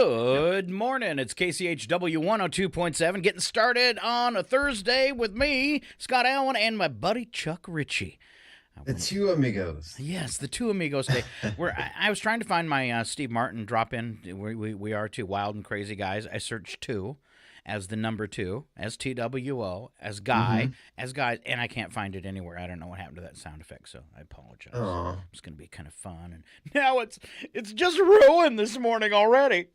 Good morning. It's KCHW 102.7, getting started on a Thursday with me, Scott Allen, and my buddy Chuck Ritchie. The two amigos. Yes, the two amigos day. I was trying to find my Steve Martin drop in. We are two wild and crazy guys. I searched two as the number two, as TWO, as guy, as guys, and I can't find it anywhere. I don't know what happened to that sound effect, so I apologize. Aww. It's going to be kind of fun. And now it's just ruined this morning already.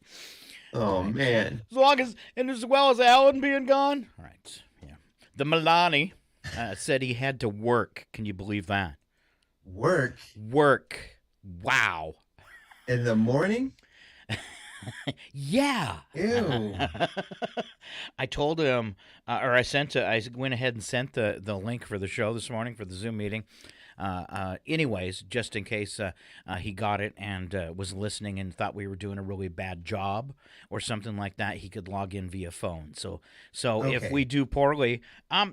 Oh, man. As well as Alan being gone. All right, yeah. The Milani said he had to work. Can you believe that? Work? Work. Wow. In the morning? Yeah. Ew. I told him, I went ahead and sent the link for the show this morning for the Zoom meeting. Anyways, just in case he got it and was listening and thought we were doing a really bad job or something like that, he could log in via phone. So Okay. if we do poorly,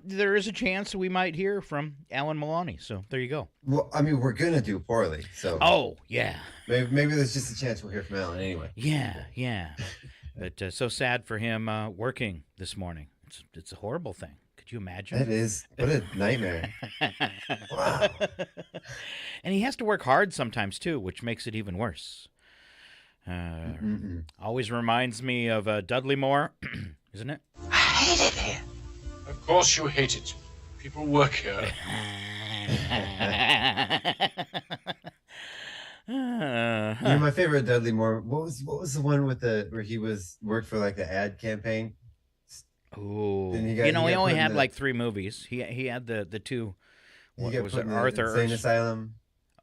there is a chance we might hear from Alan Milani. So there you go. Well, I mean, we're going to do poorly, so Oh, yeah. maybe there's just a chance we'll hear from Alan anyway. Yeah. But so sad for him working this morning. It's a horrible thing. Could you imagine? That is, what a nightmare. Wow. And he has to work hard sometimes, too, which makes it even worse. Always reminds me of Dudley Moore, isn't it? I hate it here. Of course you hate it. People work here. You know, my favorite Dudley Moore, what was the one with where he worked for like the ad campaign? Oh, Then he he got only put had in like 3 movies. He had the two. He What got was put it? in the Arthur. insane asylum.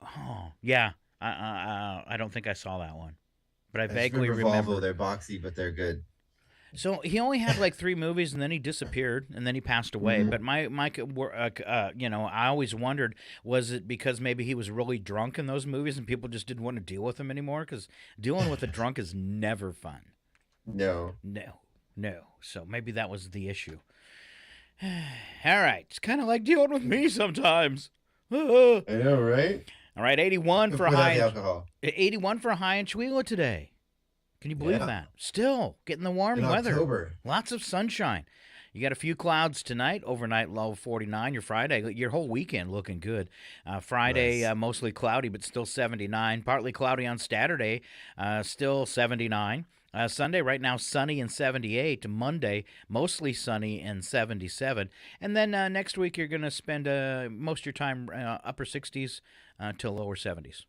Oh, yeah. I don't think I saw that one, but I I just vaguely remember Volvo. remember. They're boxy, but they're good. So he only had like 3 movies, and then he disappeared, and then he passed away. But I always wondered, was it because maybe he was really drunk in those movies, and people just didn't want to deal with him anymore? Because dealing with a drunk is never fun. No. No. So maybe that was the issue. All right, it's kind of like dealing with me sometimes. All I know, right? right, 81 for a Without high. the alcohol. 81 for a high in Chihuahua today. Can you believe Yeah. that? Still getting the warm In weather. October. Lots of sunshine. You got a few clouds tonight, overnight low of 49. Your Friday, your whole weekend looking good. Friday, Nice. mostly cloudy, but still 79. Partly cloudy on Saturday, still 79. Sunday, right now, sunny and 78. Monday, mostly sunny and 77. And then next week, you're going to spend most of your time upper 60s to lower 70s.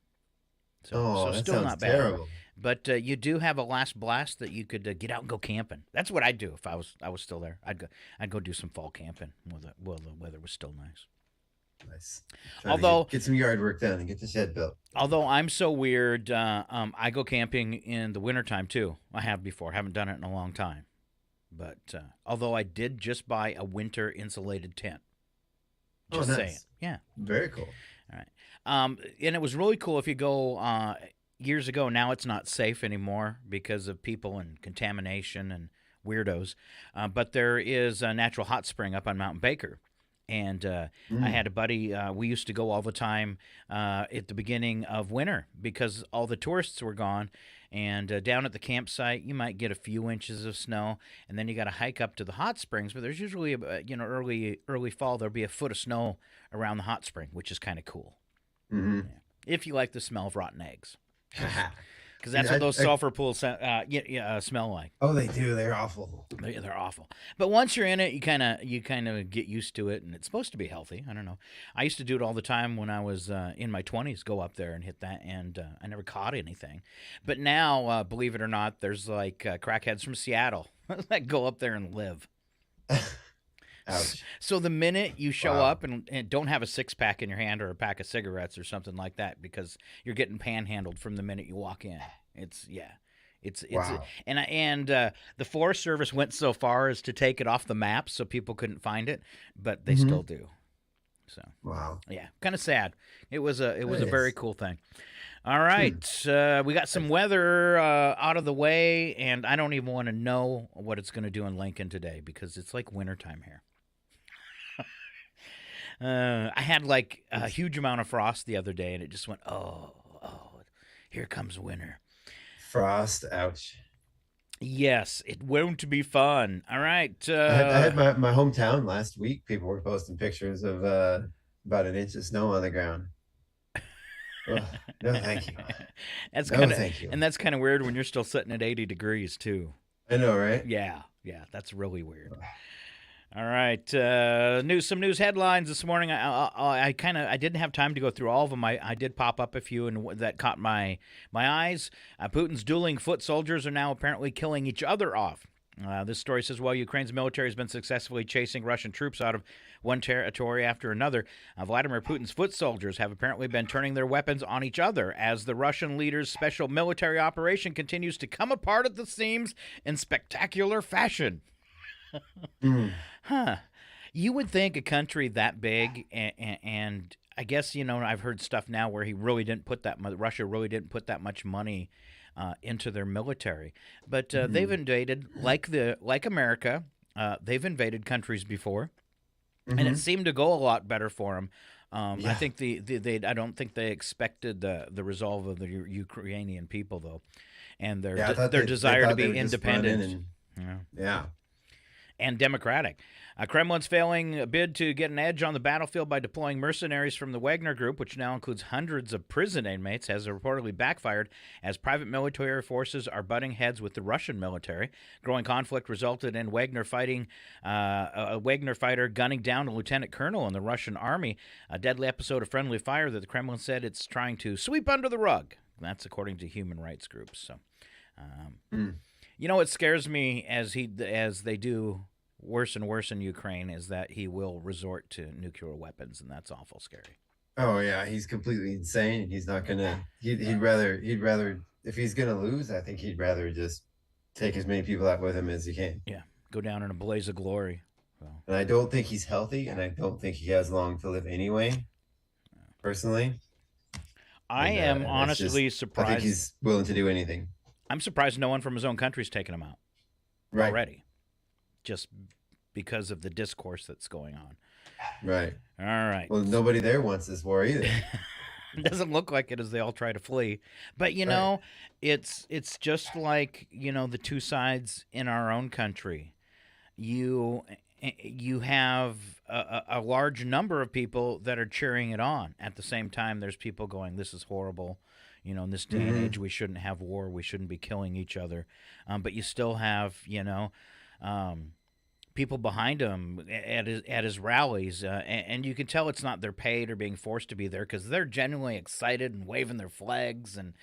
So That still sounds not bad. terrible. But you do have a last blast that you could get out and go camping. That's what I'd do if I was still there. I'd go do some fall camping while the weather was still nice. Nice. Get some yard work done and get the shed built. Although I'm so weird, I go camping in the wintertime too. I have before. Haven't done it in a long time. But although I did just buy a winter insulated tent. Just nice. saying. Yeah. Very cool. All right. And it was really cool if you go years ago. Now it's not safe anymore because of people and contamination and weirdos. But there is a natural hot spring up on Mount Baker. And I had a buddy, we used to go all the time at the beginning of winter because all the tourists were gone. And down at the campsite, you might get a few inches of snow, and then you got to hike up to the hot springs. But there's usually, early fall, there'll be a foot of snow around the hot spring, which is kind of cool. Mm-hmm. Yeah. If you like the smell of rotten eggs, because Yeah, that's what those sulfur pools smell like. Oh, they do. They're awful. They're awful. But once you're in it, you kind of get used to it, and it's supposed to be healthy. I don't know. I used to do it all the time when I was in my 20s. Go up there and hit that, and I never caught anything. But now, believe it or not, there's like crackheads from Seattle that go up there and live. Ouch. So the minute you show Wow. up and don't have a 6-pack in your hand or a pack of cigarettes or something like that, because you're getting panhandled from the minute you walk in. It's Wow. and the Forest Service went so far as to take it off the map so people couldn't find it, but they still do. So Wow. yeah, kind of sad. It was a Nice. very cool thing. All right, we got some weather out of the way, and I don't even want to know what it's going to do in Lincoln today because it's like wintertime here. I had like a huge amount of frost the other day, and it just went, oh, here comes winter. Frost. Ouch. Yes, it won't be fun. All right. I had my hometown last week. People were posting pictures of about an inch of snow on the ground. Ugh, no, thank you. That's No, kind of thank you. and that's kind of weird when you're still sitting at 80 degrees too. I know, right? Yeah, that's really weird. All right, some news headlines this morning. I didn't have time to go through all of them. I did pop up a few and that caught my eyes. Putin's dueling foot soldiers are now apparently killing each other off. This story says, while Ukraine's military has been successfully chasing Russian troops out of one territory after another, Vladimir Putin's foot soldiers have apparently been turning their weapons on each other as the Russian leader's special military operation continues to come apart at the seams in spectacular fashion. Mm. Huh. You would think a country that big, and I guess, I've heard stuff now where Russia really didn't put that much money into their military. But they've invaded, like America, they've invaded countries before, and it seemed to go a lot better for them. I think I don't think they expected the resolve of the Ukrainian people, though, and their desire to be independent. Yeah. And democratic. Kremlin's failing a bid to get an edge on the battlefield by deploying mercenaries from the Wagner Group, which now includes hundreds of prison inmates, has reportedly backfired as private military forces are butting heads with the Russian military. Growing conflict resulted in Wagner fighting a Wagner fighter gunning down a lieutenant colonel in the Russian army, a deadly episode of friendly fire that the Kremlin said it's trying to sweep under the rug. That's according to human rights groups. So, what scares me as they do worse and worse in Ukraine is that he will resort to nuclear weapons, and that's awful scary. Oh yeah, he's completely insane. He's not gonna. He'd rather if he's gonna lose, I think he'd rather just take as many people out with him as he can. Yeah, go down in a blaze of glory. Well, And I don't think he's healthy, and I don't think he has long to live anyway. Personally, I am honestly surprised. I think he's willing to do anything. I'm surprised no one from his own country's taken him out already, just because of the discourse that's going on. Right. All right. Well, nobody there wants this war either. It doesn't look like it as they all try to flee. But, it's just like, the two sides in our own country. You have a large number of people that are cheering it on. At the same time, there's people going, this is horrible. In this day and age, we shouldn't have war. We shouldn't be killing each other. But you still have, people behind him at his rallies, and you can tell it's not they're paid or being forced to be there because they're genuinely excited and waving their flags and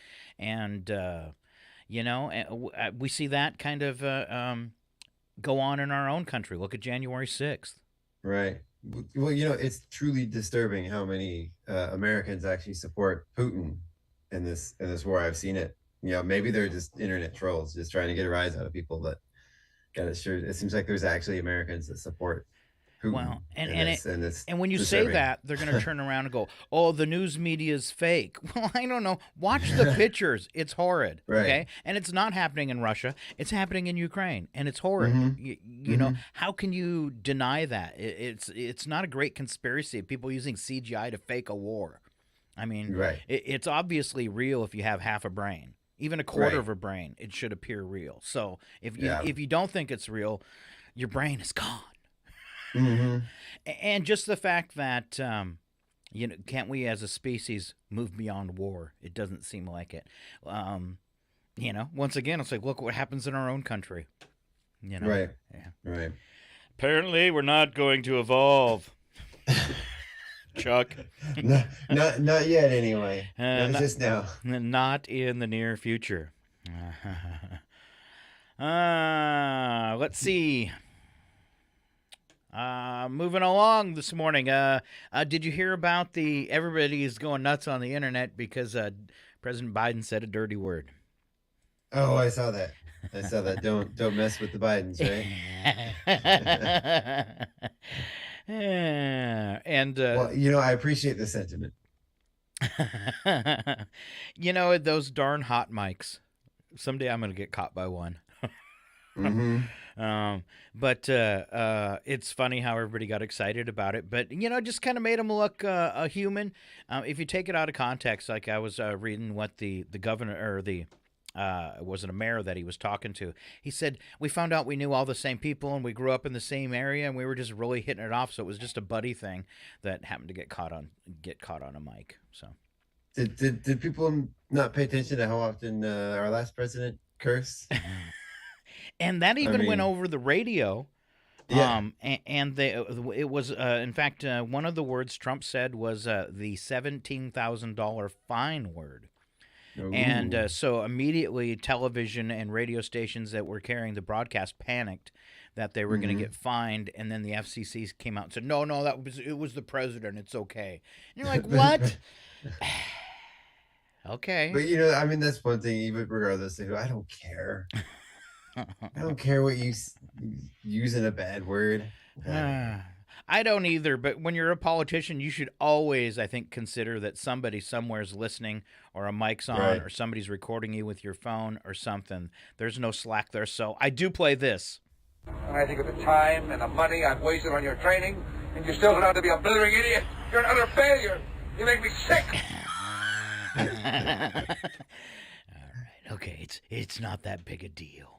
we see that kind of go on in our own country. Look at January 6th. Right. Well, it's truly disturbing how many Americans actually support Putin in this war. I've seen it. Maybe they're just internet trolls just trying to get a rise out of people, but God, it seems like there's actually Americans that support Putin. Well, and when you say that, they're going to turn around and go, "Oh, the news media is fake." Well, I don't know. Watch the pictures; it's horrid. Right. Okay, and it's not happening in Russia; it's happening in Ukraine, and it's horrid. You know, how can you deny that? It's not a great conspiracy of people using CGI to fake a war. I mean, right. It's obviously real if you have half a brain. Even a quarter of a brain, it should appear real. So if you don't think it's real, your brain is gone. And just the fact that can't we as a species move beyond war? It doesn't seem like it. Once again, it's like, look what happens in our own country. Right. Yeah. Right. Apparently, we're not going to evolve. Chuck. Not yet, anyway. Just now. Not in the near future. Let's see. Moving along this morning. Did you hear about everybody's going nuts on the internet because President Biden said a dirty word? Oh, I saw that. Don't mess with the Bidens, right? And well, I appreciate the sentiment. Those darn hot mics. Someday I'm going to get caught by one. But it's funny how everybody got excited about it. But just kind of made him look a human. If you take it out of context, like I was reading what the governor or the was it a mayor that he was talking to. He said, we found out we knew all the same people and we grew up in the same area and we were just really hitting it off. So it was just a buddy thing that happened to get caught on a mic. So Did people not pay attention to how often our last president cursed? and that even went mean, over the radio. Yeah. It was in fact one of the words Trump said was the $17,000 fine word. And Ooh. so immediately television and radio stations that were carrying the broadcast panicked that they were going to get fined, and then the FCC came out and said, no, it was the president, it's okay. And you're like, what? Okay. But I mean, that's one thing. Even regardless of who, I don't care. I don't care what you using a bad word. I don't either, but when you're a politician, you should always, I think, consider that somebody somewhere's listening, or a mic's on, Right. or somebody's recording you with your phone or something. There's no slack there, so I do play this. And I think of the time and the money I've wasted on your training, and you still turn out to be a blithering idiot. You're an utter failure. You make me sick. All right, okay, it's not that big a deal.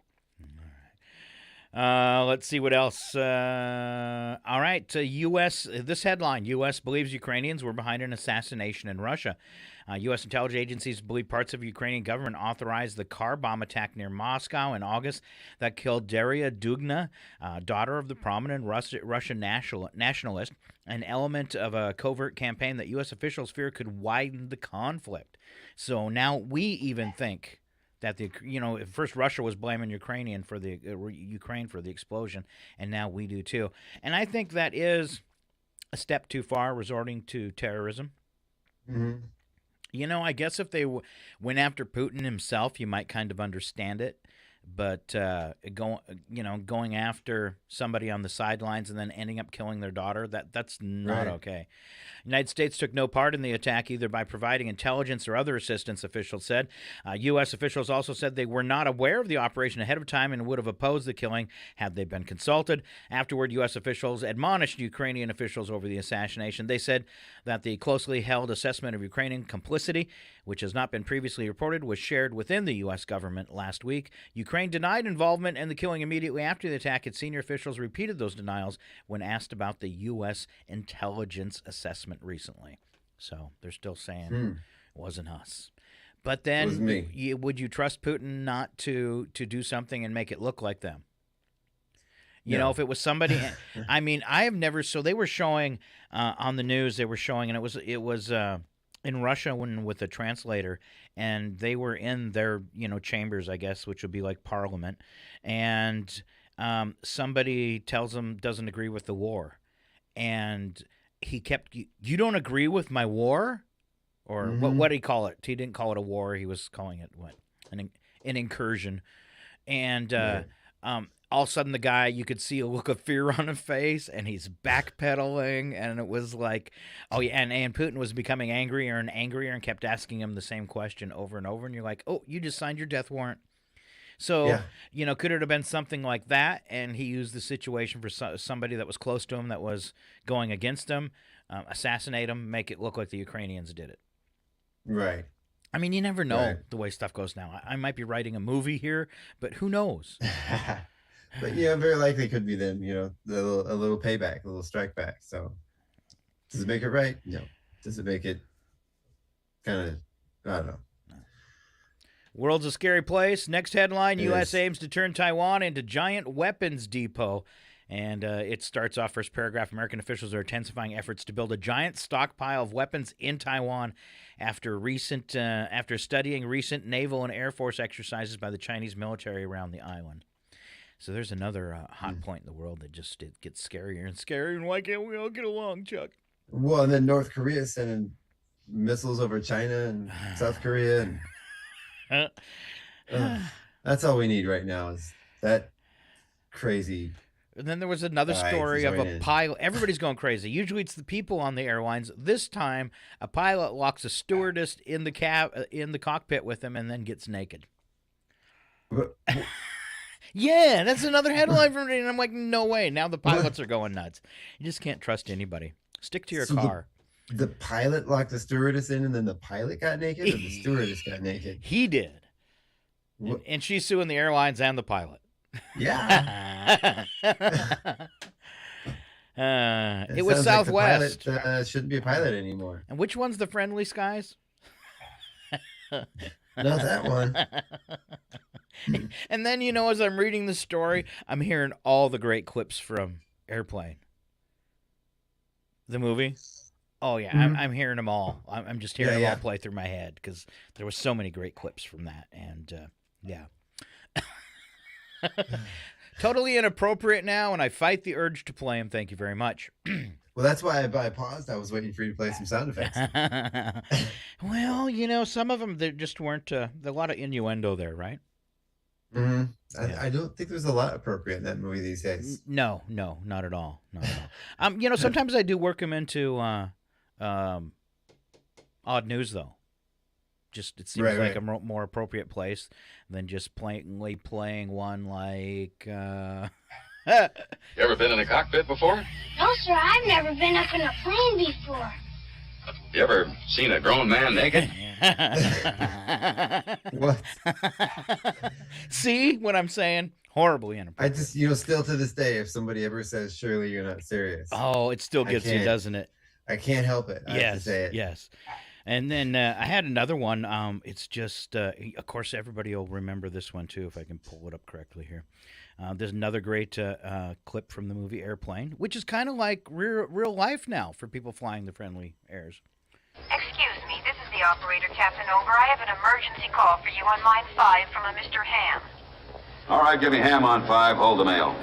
Let's see what else. All right, U.S. This headline: U.S. believes Ukrainians were behind an assassination in Russia. U.S. intelligence agencies believe parts of the Ukrainian government authorized the car bomb attack near Moscow in August that killed Daria Dugna, daughter of the prominent Russian nationalist, an element of a covert campaign that U.S. officials fear could widen the conflict. So now we even think that at first Russia was blaming Ukraine for the explosion, and now we do too. And I think that is a step too far, resorting to terrorism. Mm-hmm. I guess if they went after Putin himself, you might kind of understand it. But going after somebody on the sidelines and then ending up killing their daughter, that's not Right. okay. The United States took no part in the attack, either by providing intelligence or other assistance, officials said. U.S. officials also said they were not aware of the operation ahead of time and would have opposed the killing had they been consulted. Afterward, U.S. officials admonished Ukrainian officials over the assassination. They said that the closely held assessment of Ukrainian complicity, which has not been previously reported, was shared within the U.S. government last week. Ukraine denied involvement in the killing immediately after the attack, and senior officials repeated those denials when asked about the U.S. intelligence assessment recently. So they're still saying it wasn't us. But then, It was me. would you trust Putin not to do something and make it look like them? No. If it was somebody, I mean, I have never. So they were showing on the news. They were showing, and it was in Russia with a translator, and they were in their chambers, I guess, which would be like Parliament, and somebody tells them doesn't agree with the war, and he kept, you don't agree with my war, or what did he call it? He didn't call it a war. He was calling it an incursion, and Right. all of a sudden the guy, you could see a look of fear on his face, and he's backpedaling, and it was like, oh yeah, and Putin was becoming angrier and angrier and kept asking him the same question over and over, and you're like, oh, you just signed your death warrant. So, Yeah. could it have been something like that, and he used the situation for somebody that was close to him that was going against him, assassinate him, make it look like the Ukrainians did it. Right. I mean, you never know Right. the way stuff goes now. I might be writing a movie here, but who knows? But very likely could be them. A little payback, a little strike back. So does it make it right? No. Does it make it kind of? I don't know. World's a scary place. Next headline, It U.S. is. aims to turn Taiwan into giant weapons depot. And it starts off, first paragraph, American officials are intensifying efforts to build a giant stockpile of weapons in Taiwan after studying recent naval and air force exercises by the Chinese military around the island. So there's another hot point in the world that just it gets scarier and scarier. And why can't we all get along, Chuck? Well, and then North Korea is sending missiles over China and South Korea, and that's all we need right now is that crazy. And then there was another Right, story of join a in. pilot. Everybody's going crazy. Usually it's the people on the airlines. This time, a pilot locks a stewardess in the cockpit with him and then gets naked. But- Yeah, that's another headline from me. And I'm like, no way. Now the pilots are going nuts. You just can't trust anybody. Stick to your So car. The pilot locked the stewardess in, and then the pilot got naked, or the stewardess got naked. He did. And she's suing the airlines and the pilot. Yeah. It was Southwest. The pilot, shouldn't be a pilot anymore. And which one's the Friendly Skies? Not that one. And then, as I'm reading the story, I'm hearing all the great clips from Airplane. The movie. Oh, yeah. Mhm. I'm hearing them all. I'm just hearing them all play through my head because there were so many great clips from that. And, yeah. Totally inappropriate now, and I fight the urge to play them. Thank you very much. Well, that's why I paused. I was waiting for you to play some sound effects. Well, some of them, there just weren't a lot of innuendo there, right? Mm-hmm. I don't think there's a lot appropriate in that movie these days. No, not at all. Not at all. Sometimes I do work them into odd news, though. Just it seems like a more appropriate place than just plainly playing one like. You ever been in a cockpit before? No, sir, I've never been up in a plane before. You ever seen a grown man naked? What? See what I'm saying? Horribly inappropriate. I just, still to this day, if somebody ever says, "Surely you're not serious," Oh, it still gets you, doesn't it? I can't help it. I have to Yes, say it. yes. And then I had another one. It's just, of course, everybody will remember this one too, if I can pull it up correctly here. There's another great clip from the movie Airplane, which is kind of like real life now for people flying the friendly airs. Excuse me, this is the operator, Captain Over. I have an emergency call for you on line 5 from a Mr. Ham. All right, give me Ham on 5. Hold the mail.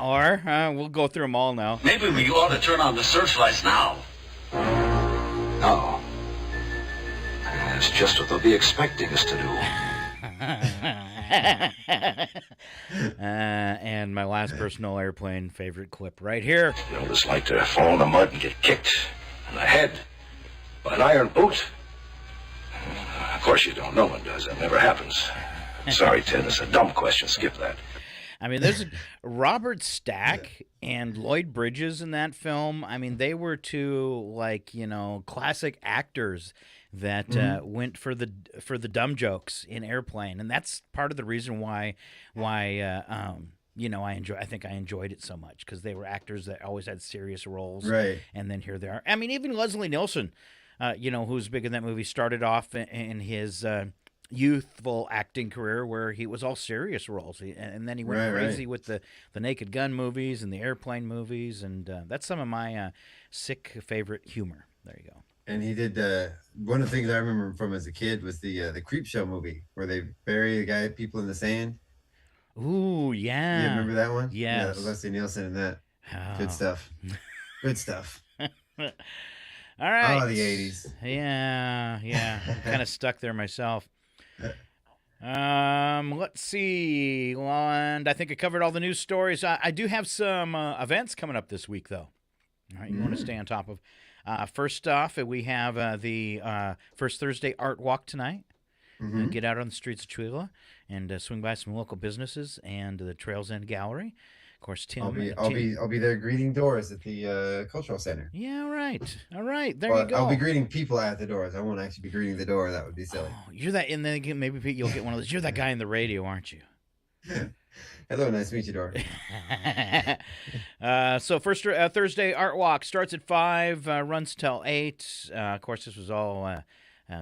Or we'll go through them all now. Maybe we ought to turn on the searchlights now. No. That's just what they'll be expecting us to do. And my last personal airplane favorite clip right here. You know what it's like to fall in the mud and get kicked in the head by an iron boot? Of course you don't. No one does. That never happens. Sorry, Ted. It's a dumb question. Skip that. I mean, there's Robert Stack and Lloyd Bridges in that film. I mean, they were two classic actors that went for the dumb jokes in Airplane, and that's part of the reason why I think I enjoyed it so much, because they were actors that always had serious roles, Right. And then here they are. I mean, even Leslie Nielsen, who's big in that movie, started off in his youthful acting career where he was all serious roles, and then he went crazy with the Naked Gun movies and the Airplane movies, and that's some of my sick favorite humor. There you go. And he did one of the things I remember from as a kid was the Creep Show movie where they bury people in the sand. Ooh, yeah. You remember that one? Yes. Yeah, Leslie Nielsen in that. Oh. Good stuff. Good stuff. All right. Oh, the 80s. Yeah. I'm kind of stuck there myself. Let's see. And I think I covered all the news stories. I do have some events coming up this week, though. All right, you want to stay on top of. First off, we have the First Thursday Art Walk tonight. Get out on the streets of Chula and swing by some local businesses and the Trails End Gallery. Of course, Tim. I'll be there greeting doors at the Cultural Center. Yeah, all right. There you go. I'll be greeting people at the doors. I won't actually be greeting the door. That would be silly. Oh, you're that, and then maybe you'll get one of those. You're that guy in the radio, aren't you? Hello, nice to meet you, Dor. So first Thursday Art Walk starts at 5, runs till 8. Of course, this was all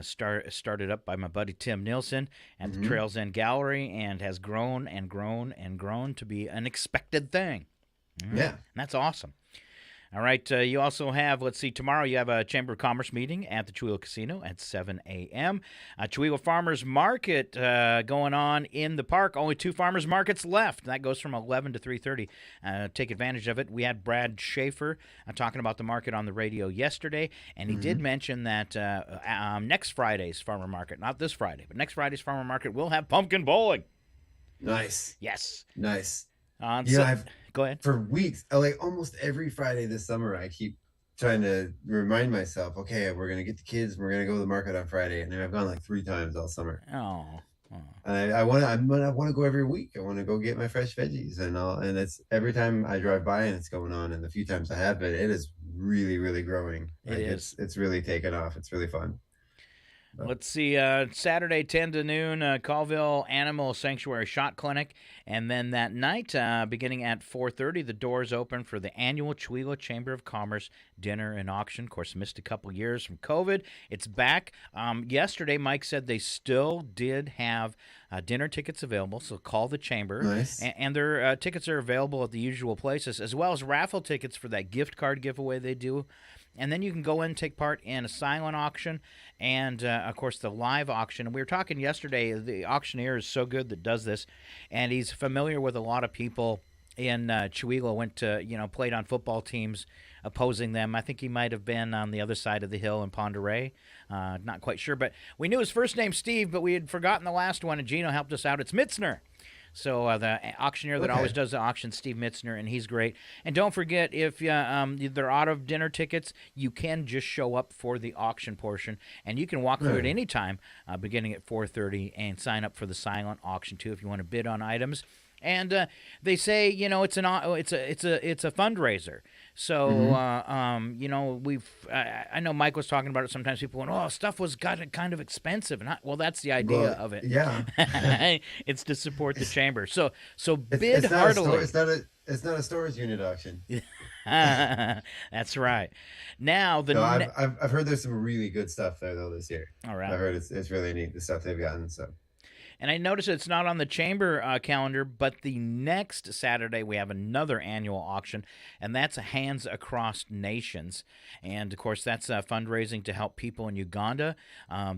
started up by my buddy Tim Nielsen at the Trails End Gallery, and has grown and grown and grown to be an expected thing. Yeah, And that's awesome. All right, you also have, tomorrow you have a Chamber of Commerce meeting at the Chihuahua Casino at 7 a.m. Chihuahua Farmers Market going on in the park. Only 2 farmers markets left. That goes from 11 to 3:30. Take advantage of it. We had Brad Schaefer talking about the market on the radio yesterday, and he did mention that next Friday's farmer market, not this Friday, but next Friday's farmer market will have pumpkin bowling. nice. Yes. Nice. Go ahead. For weeks, like almost every Friday this summer, I keep trying to remind myself, okay, we're going to get the kids and we're going to go to the market on Friday. And I've gone like 3 times all summer. Oh. And I want to go every week. I want to go get my fresh veggies and it's every time I drive by and it's going on. And the few times I have been, it is really, really growing. It is. It's really taken off. It's really fun. Let's see, Saturday 10 to noon, Colville Animal Sanctuary Shot Clinic. And then that night, beginning at 4:30, the doors open for the annual Chihuahua Chamber of Commerce dinner and auction. Of course, missed a couple years from COVID. It's back. Yesterday, Mike said they still did have dinner tickets available, so call the chamber. Nice. And their tickets are available at the usual places, as well as raffle tickets for that gift card giveaway they do. And then you can go in and take part in a silent auction and, of course, the live auction. And we were talking yesterday, the auctioneer is so good that does this, and he's familiar with a lot of people in Chihuahua, went to, played on football teams opposing them. I think he might have been on the other side of the hill in Ponderay. Not quite sure. But we knew his first name, Steve, but we had forgotten the last one, and Gino helped us out. It's Mitzner. So the auctioneer that always does the auction, Steve Mitzner, and he's great. And don't forget, if they're out of dinner tickets, you can just show up for the auction portion, and you can walk through at any time, beginning at 4:30, and sign up for the silent auction too if you want to bid on items. And they say, it's a fundraiser. So, I know Mike was talking about it. Sometimes people went, stuff got kind of expensive. And well, that's the idea of it. Yeah. It's to support the chamber. So bid heartily. It's not a storage unit auction. That's right. Now, I've heard there's some really good stuff there, though, this year. All right. I've heard it's really neat, the stuff they've gotten, so. And I noticed it's not on the chamber calendar, but the next Saturday we have another annual auction, and that's Hands Across Nations. And, of course, that's fundraising to help people in Uganda.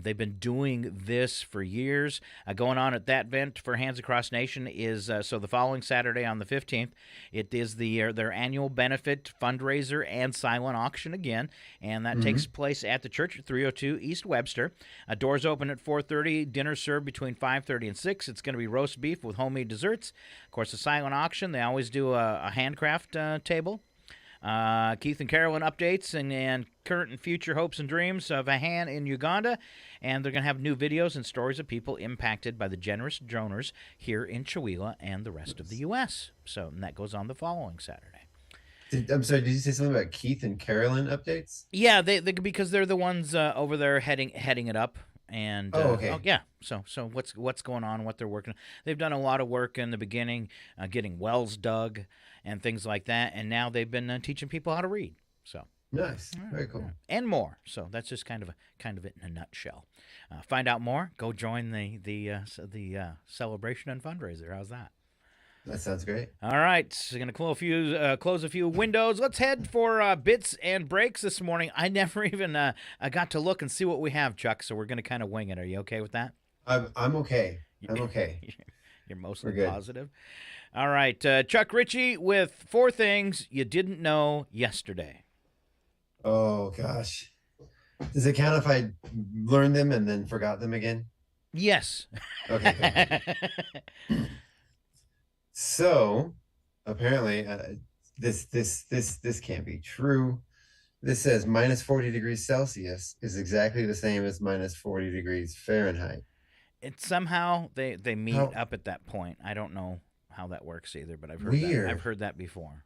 They've been doing this for years. Going on at that event for Hands Across Nation is, so the following Saturday on the 15th, it is their annual benefit fundraiser and silent auction again, and that takes place at the church at 302 East Webster. Doors open at 4:30, dinner served between 5:30 and 6. It's going to be roast beef with homemade desserts. Of course, a silent auction. They always do a handcraft table. Keith and Carolyn updates and current and future hopes and dreams of a hand in Uganda. And they're going to have new videos and stories of people impacted by the generous donors here in Chihuahua and the rest of the U.S. So, and that goes on the following Saturday. I'm sorry, did you say something about Keith and Carolyn updates? Yeah, they because they're the ones over there heading it up. And okay. So what's going on? What they're working on? They've done a lot of work in the beginning, getting wells dug and things like that. And now they've been teaching people how to read. So nice, very cool, and more. So that's just kind of it in a nutshell. Find out more. Go join the celebration and fundraiser. How's that? That sounds great. All right, so going to close a few windows. Let's head for bits and breaks this morning. I never even got to look and see what we have, Chuck. So we're going to kind of wing it. Are you okay with that? I'm okay. I'm okay. You're mostly positive. All right, Chuck Ritchie with 4 things you didn't know yesterday. Oh gosh, does it count if I learned them and then forgot them again? Yes. Okay. So, apparently, this can't be true. This says minus 40 degrees Celsius is exactly the same as minus 40 degrees Fahrenheit. It's somehow they meet up at that point. I don't know how that works either, but I've heard that before.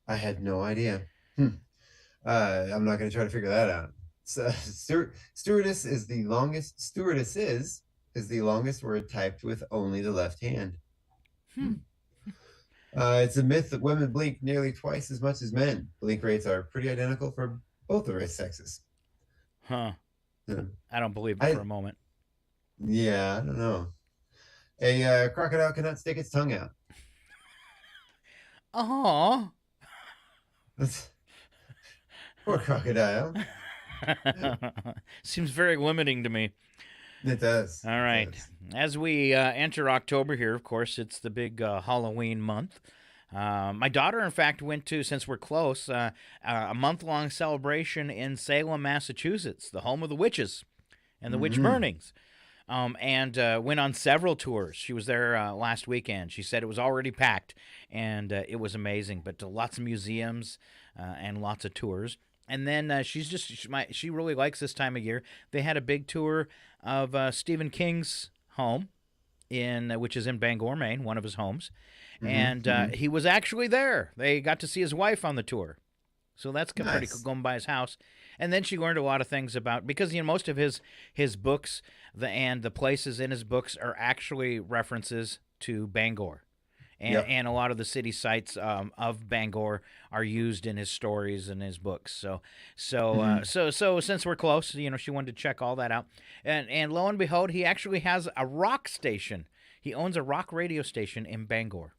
I had no idea. I'm not going to try to figure that out. So, stewardess is the longest word typed with only the left hand. It's a myth that women blink nearly twice as much as men. Blink rates are pretty identical for both of our sexes. Huh. I don't believe it for a moment. Yeah, I don't know. A crocodile cannot stick its tongue out. Oh. Poor crocodile. Seems very limiting to me. It does. All right. As we enter October here, of course, it's the big Halloween month. My daughter, in fact, went to, since we're close, a month-long celebration in Salem, Massachusetts, the home of the witches and the witch burnings, and went on several tours. She was there last weekend. She said it was already packed, and it was amazing, but lots of museums and lots of tours. And then she really likes this time of year. They had a big tour of Stephen King's home, which is in Bangor, Maine, one of his homes. And he was actually there. They got to see his wife on the tour. So that's pretty Nice. cool going by his house. And then she learned a lot of things about, because most of his books and the places in his books are actually references to Bangor. And a lot of the city sites of Bangor are used in his stories and his books. So since we're close, she wanted to check all that out. And lo and behold, he actually has a rock station. He owns a rock radio station in Bangor.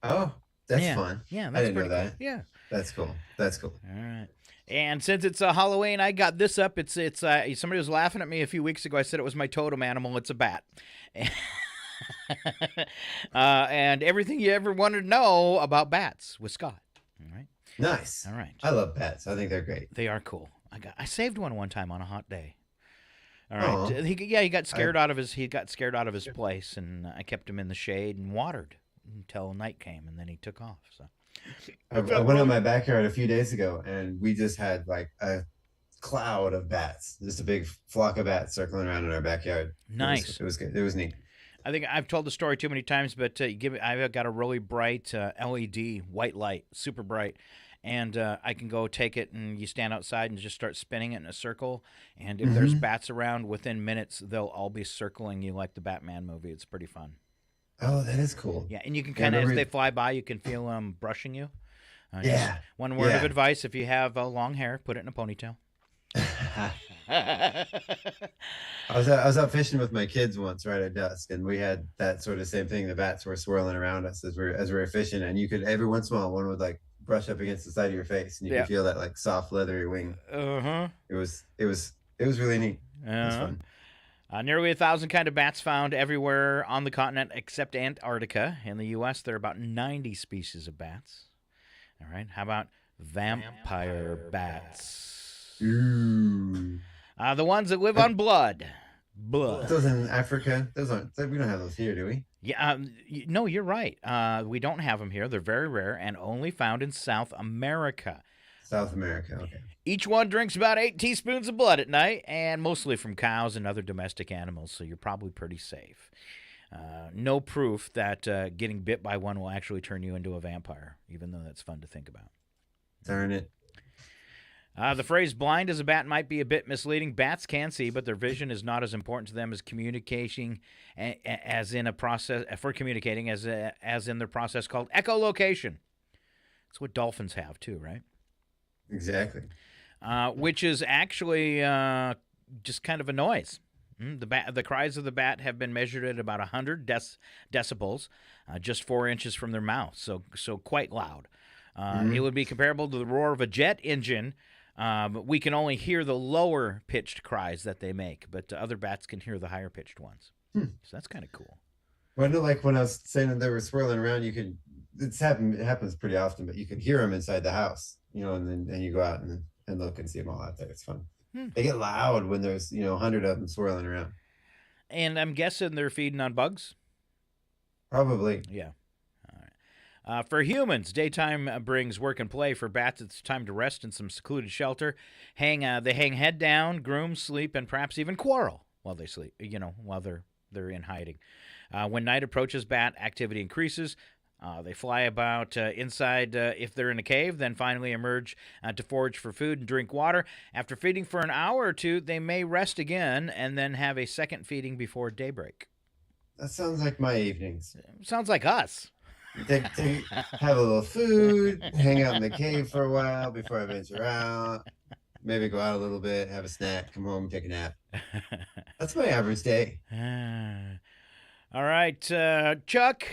Oh, that's Yeah. fun. Yeah, I that's didn't know pretty cool. that. Yeah. That's cool. That's cool. All right. And since it's Halloween, I got this up. It's somebody was laughing at me a few weeks ago. I said it was my totem animal. It's a bat. And everything you ever wanted to know about bats with Scott. All right. Nice. All right. I love bats. I think they're great. They are cool. I saved one time on a hot day. All right. Aw. He got scared out of his place, and I kept him in the shade and watered until night came, and then he took off. So I went out my backyard a few days ago, and we just had like a cloud of bats, just a big flock of bats circling around in our backyard. Nice. It was good. It was neat. I think I've told the story too many times, but I've got a really bright LED white light, super bright, and I can go take it, and you stand outside and just start spinning it in a circle. And if there's bats around, within minutes they'll all be circling you like the Batman movie. It's pretty fun. Oh, that is cool. Yeah, and you can kind of, as remember- they fly by, you can feel them brushing you. Just Yeah. one word of Yeah. advice: if you have long hair, put it in a ponytail. I was out fishing with my kids once right at dusk, and we had that sort of same thing. The bats were swirling around us as we were fishing, and you could, every once in a while, one would like brush up against the side of your face, and you Yeah. could feel that like soft leathery wing. Uh-huh. It was really neat. It was Uh-huh. fun. Nearly 1,000 kind of bats found everywhere on the continent except Antarctica. In the U.S., there are about 90 species of bats. All right. How about vampire bats? Ooh. The ones that live on blood. Those in Africa, those aren't. We don't have those here, do we? Yeah. No, you're right. We don't have them here. They're very rare and only found in South America. South America. Okay. Each one drinks about 8 teaspoons of blood at night, and mostly from cows and other domestic animals, so you're probably pretty safe. No proof that getting bit by one will actually turn you into a vampire, even though that's fun to think about. Darn it. The phrase blind as a bat might be a bit misleading. Bats can see, but their vision is not as important to them as communicating as in a process for communicating as in their process called echolocation. That's what dolphins have too, right? Exactly. Which is actually just kind of a noise. The cries of the bat have been measured at about 100 decibels, just 4 inches from their mouth, so quite loud. It would be comparable to the roar of a jet engine, but we can only hear the lower-pitched cries that they make, but other bats can hear the higher-pitched ones. So that's kind of cool. Well, like when I was saying that they were swirling around, it happens pretty often, but you can hear them inside the house, and then you go out and look and see them all out there. It's fun. They get loud when there's 100 of them swirling around. And I'm guessing they're feeding on bugs? Probably. Yeah. All right. For humans, daytime brings work and play. For bats, it's time to rest in some secluded shelter. They hang head down, groom, sleep, and perhaps even quarrel while they sleep, while they're in hiding. When night approaches, bat activity increases. They fly about inside if they're in a cave, then finally emerge to forage for food and drink water. After feeding for an hour or two, they may rest again and then have a second feeding before daybreak. That sounds like my evenings. Sounds like us. They have a little food, hang out in the cave for a while before I venture out. Maybe go out a little bit, have a snack, come home, take a nap. That's my average day. All right, Chuck.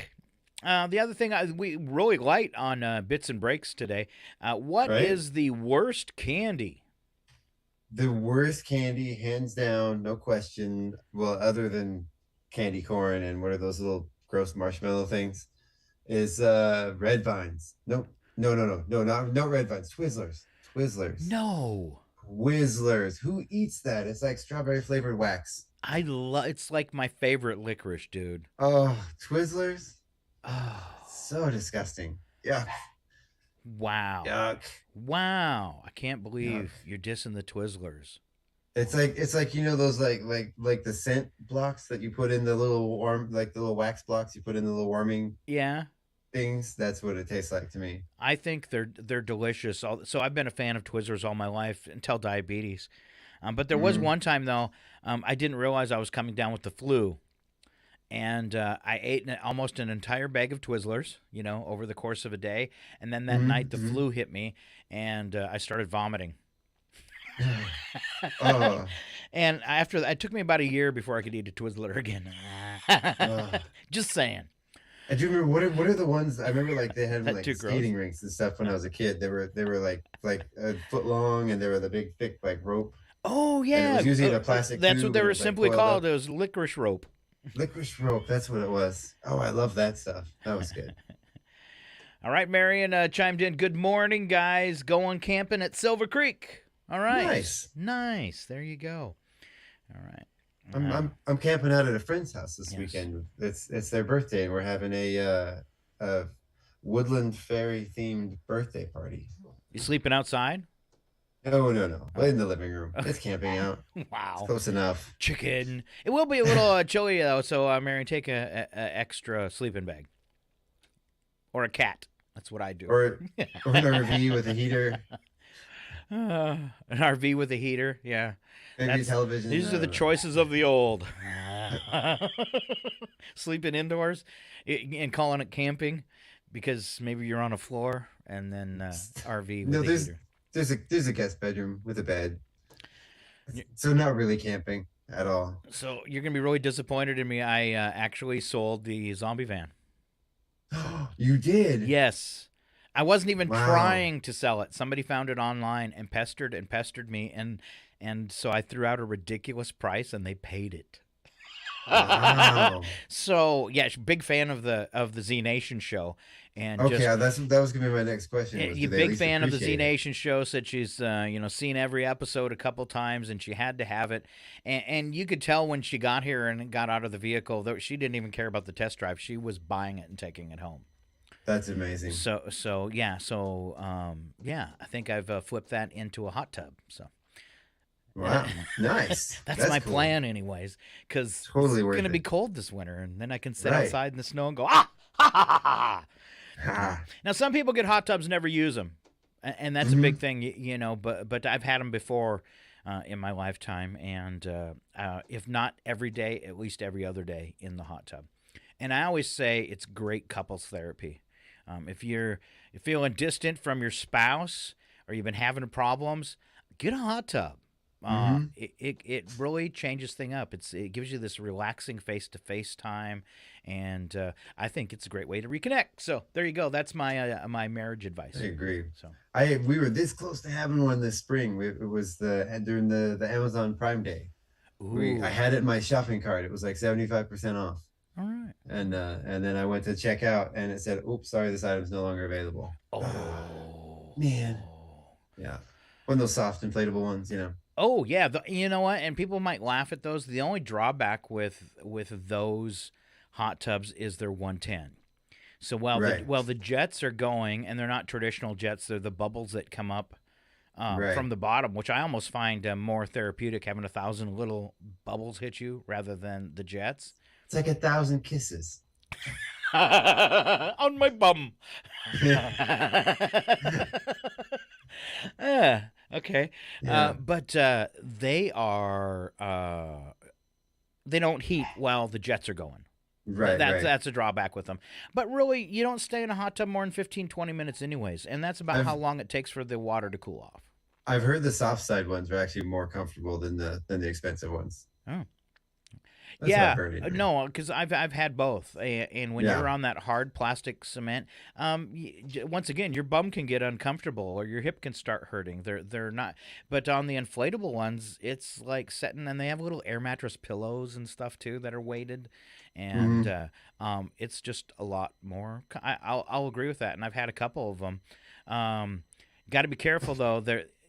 The other thing we really light on bits and breaks today. What is the worst candy? The worst candy, hands down, no question. Well, other than candy corn and what are those little gross marshmallow things, is red vines. Nope. No, not red vines. Twizzlers. No. Twizzlers. Who eats that? It's like strawberry flavored wax. It's like my favorite licorice, dude. Oh, Twizzlers. Oh, so disgusting. Yuck. Wow. Yuck. Wow. I can't believe you're dissing the Twizzlers. It's like those like the scent blocks that you put in the little the little wax blocks you put in the little warming. Yeah. things, that's what it tastes like to me. I think they're delicious. So I've been a fan of Twizzlers all my life until diabetes. But there was one time though, I didn't realize I was coming down with the flu, and I ate almost an entire bag of Twizzlers, over the course of a day, and then that night the flu hit me, and I started vomiting. Oh. And after that, it took me about a year before I could eat a Twizzler again. Just saying. I do remember what are the ones I remember, like they had That like too gross? skating rinks and stuff when I was a kid. They were like a foot long, and they were the big thick like rope. Oh And yeah, it was usually in a plastic that's tube, what they and it were was, like, simply coiled called. up. It was licorice rope. Licorice rope. That's what it was. Oh, I love that stuff. That was good. All right, Marion chimed in. Good morning, guys. Going camping at Silver Creek. All right, nice. There you go. All right. I'm camping out at a friend's house this Yes. weekend. It's their birthday, and we're having a woodland fairy themed birthday party. You sleeping outside? No. In the living room. It's camping out. Wow. It's close enough. Chicken. It will be a little chilly though, so Marion, take a extra sleeping bag or a cat. That's what I do. Or an RV with a heater. An RV with a heater. Yeah. Maybe television. These are the I don't know. choices of the old. Sleeping indoors and calling it camping because maybe you're on a floor, and then RV with No, a heater. there's a guest bedroom with a bed. So not really camping at all. So you're going to be really disappointed in me. I actually sold the zombie van. You did? Yes. I wasn't even Wow. trying to sell it. Somebody found it online and pestered me, and so I threw out a ridiculous price, and they paid it. Wow. So yeah, big fan of the Z Nation show, and Okay, just that was gonna be my next question. Was, you do they at big least fan of the Z appreciate it? Nation show. Said she's seen every episode a couple times, and she had to have it. And you could tell when she got here and got out of the vehicle that she didn't even care about the test drive. She was buying it and taking it home. That's amazing. So yeah, I think I've flipped that into a hot tub. So Wow, nice. that's my cool. plan, anyways, because Totally it's worth gonna be it. cold this winter, and then I can sit Right. outside in the snow and go ha ha ha ha. Ah, Now, some people get hot tubs, never use them, and that's a big thing, But I've had them before in my lifetime, and if not every day, at least every other day in the hot tub. And I always say it's great couples therapy. If you're feeling distant from your spouse or you've been having problems, get a hot tub. It really changes things up. It gives you this relaxing face-to-face time, and I think it's a great way to reconnect. So there you go. That's my my marriage advice. I agree. So We were this close to having one this spring. It was during the Amazon Prime Day. I had it in my shopping cart. It was like 75% off. all right. And then I went to check out, and it said, "Oops, sorry, this item's no longer available." Oh Man. Yeah, one of those soft inflatable ones, Oh yeah. You know what? And people might laugh at those. The only drawback with those hot tubs is they're 110. So while Right. the jets are going, and they're not traditional jets, they're the bubbles that come up Right. from the bottom, which I almost find more therapeutic, having 1,000 little bubbles hit you rather than the jets. It's like 1,000 kisses. On my bum. Okay. Yeah. But they are they don't heat while the jets are going. Right, right. That's a drawback with them. But really, you don't stay in a hot tub more than 15, 20 minutes anyways, and that's about how long it takes for the water to cool off. I've heard the soft side ones are actually more comfortable than the expensive ones. Oh. That's what Yeah, I've heard anyway. no, because I've had both, and when Yeah. you're on that hard plastic cement, once again, your bum can get uncomfortable or your hip can start hurting. They're not, but on the inflatable ones, it's like setting, and they have little air mattress pillows and stuff too that are weighted, and it's just a lot more. I'll agree with that, and I've had a couple of them. Got to be careful though.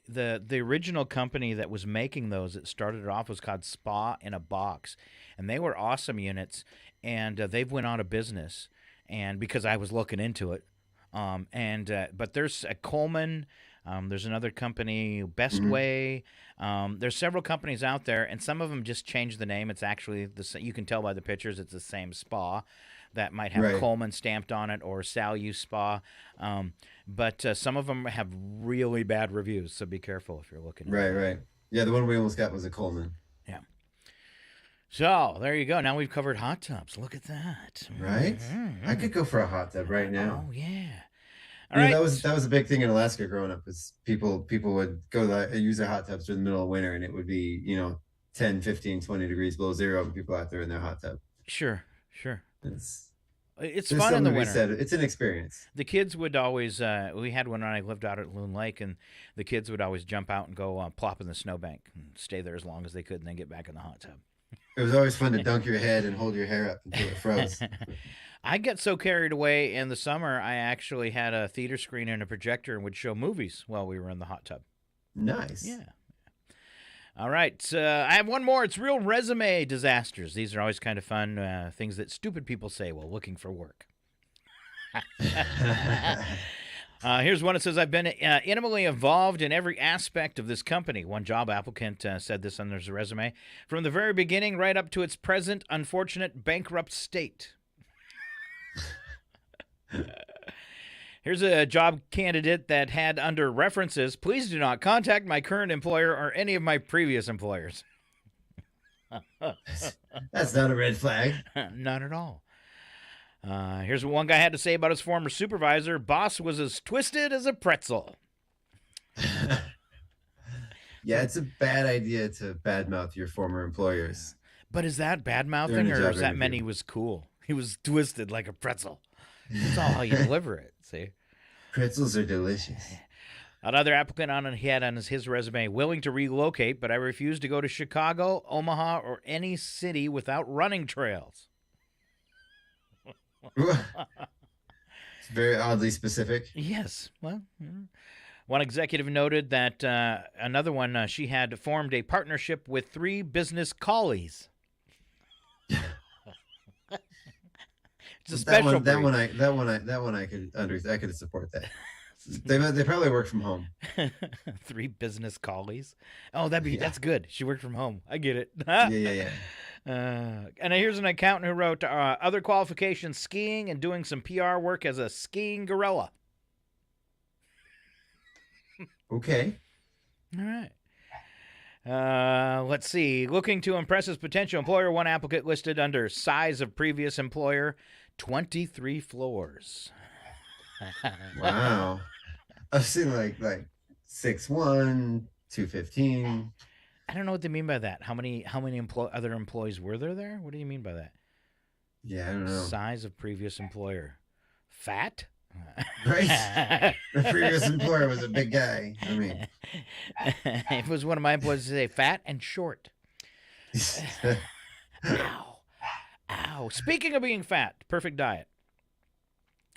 The original company that was making those, it started off, was called Spa in a Box, and they were awesome units, and they've went out of business, and because I was looking into it, but there's a Coleman, there's another company, Best Way, there's several companies out there, and some of them just changed the name. It's actually you can tell by the pictures, it's the same spa. that might have Right. Coleman stamped on it or Salu Spa. But some of them have really bad reviews, so be careful if you're looking. Right. Yeah, the one we almost got was a Coleman. Yeah. So there you go. Now we've covered hot tubs. Look at that. Right? I could go for a hot tub right now. Oh yeah. All right. That was a big thing in Alaska growing up. Was people would go use their hot tubs during the middle of winter, and it would be 10, 15, 20 degrees below zero, and people out there in their hot tub. Sure. It's Fun in the winter. Said. It's an experience. The kids would always. We had one when I lived out at Loon Lake, and the kids would always jump out and go plop in the snowbank and stay there as long as they could, and then get back in the hot tub. It was always fun to dunk your head and hold your hair up until it froze. I get so carried away in the summer. I actually had a theater screen and a projector and would show movies while we were in the hot tub. Nice. Yeah. All right. I have one more. It's real resume disasters. These are always kind of fun things that stupid people say while looking for work. Here's one that says, I've been intimately involved in every aspect of this company. One job applicant said this on his resume. From the very beginning right up to its present unfortunate bankrupt state. Here's a job candidate that had under references, please do not contact my current employer or any of my previous employers. That's not a red flag. Not at all. Here's what one guy had to say about his former supervisor. Boss was as twisted as a pretzel. Yeah, it's a bad idea to badmouth your former employers. But is that bad-mouthing, During a or job does that interview. mean he was cool? He was twisted like a pretzel. That's all how you deliver it, see? Pretzels are delicious. Another applicant he had on his resume, willing to relocate, but I refuse to go to Chicago, Omaha, or any city without running trails. It's very oddly specific. Yes. Well, one executive noted that another one, she had formed a partnership with 3 business collies. It's a special that one I could support that. They probably work from home. 3 business collies. Oh, that's good. She worked from home. I get it. Yeah. And here's an accountant who wrote other qualifications: skiing and doing some PR work as a skiing gorilla. Okay. All right. Let's see. Looking to impress his potential employer, one applicant listed under size of previous employer, 23 floors. Wow. I've seen like 6'1", 215. I don't know what they mean by that. How many other employees were there? What do you mean by that? Yeah, I don't know. Size of previous employer. Fat? Right. The previous employer was a big guy. I mean, it was one of my employees to say fat and short. Ow. Speaking of being fat, perfect diet.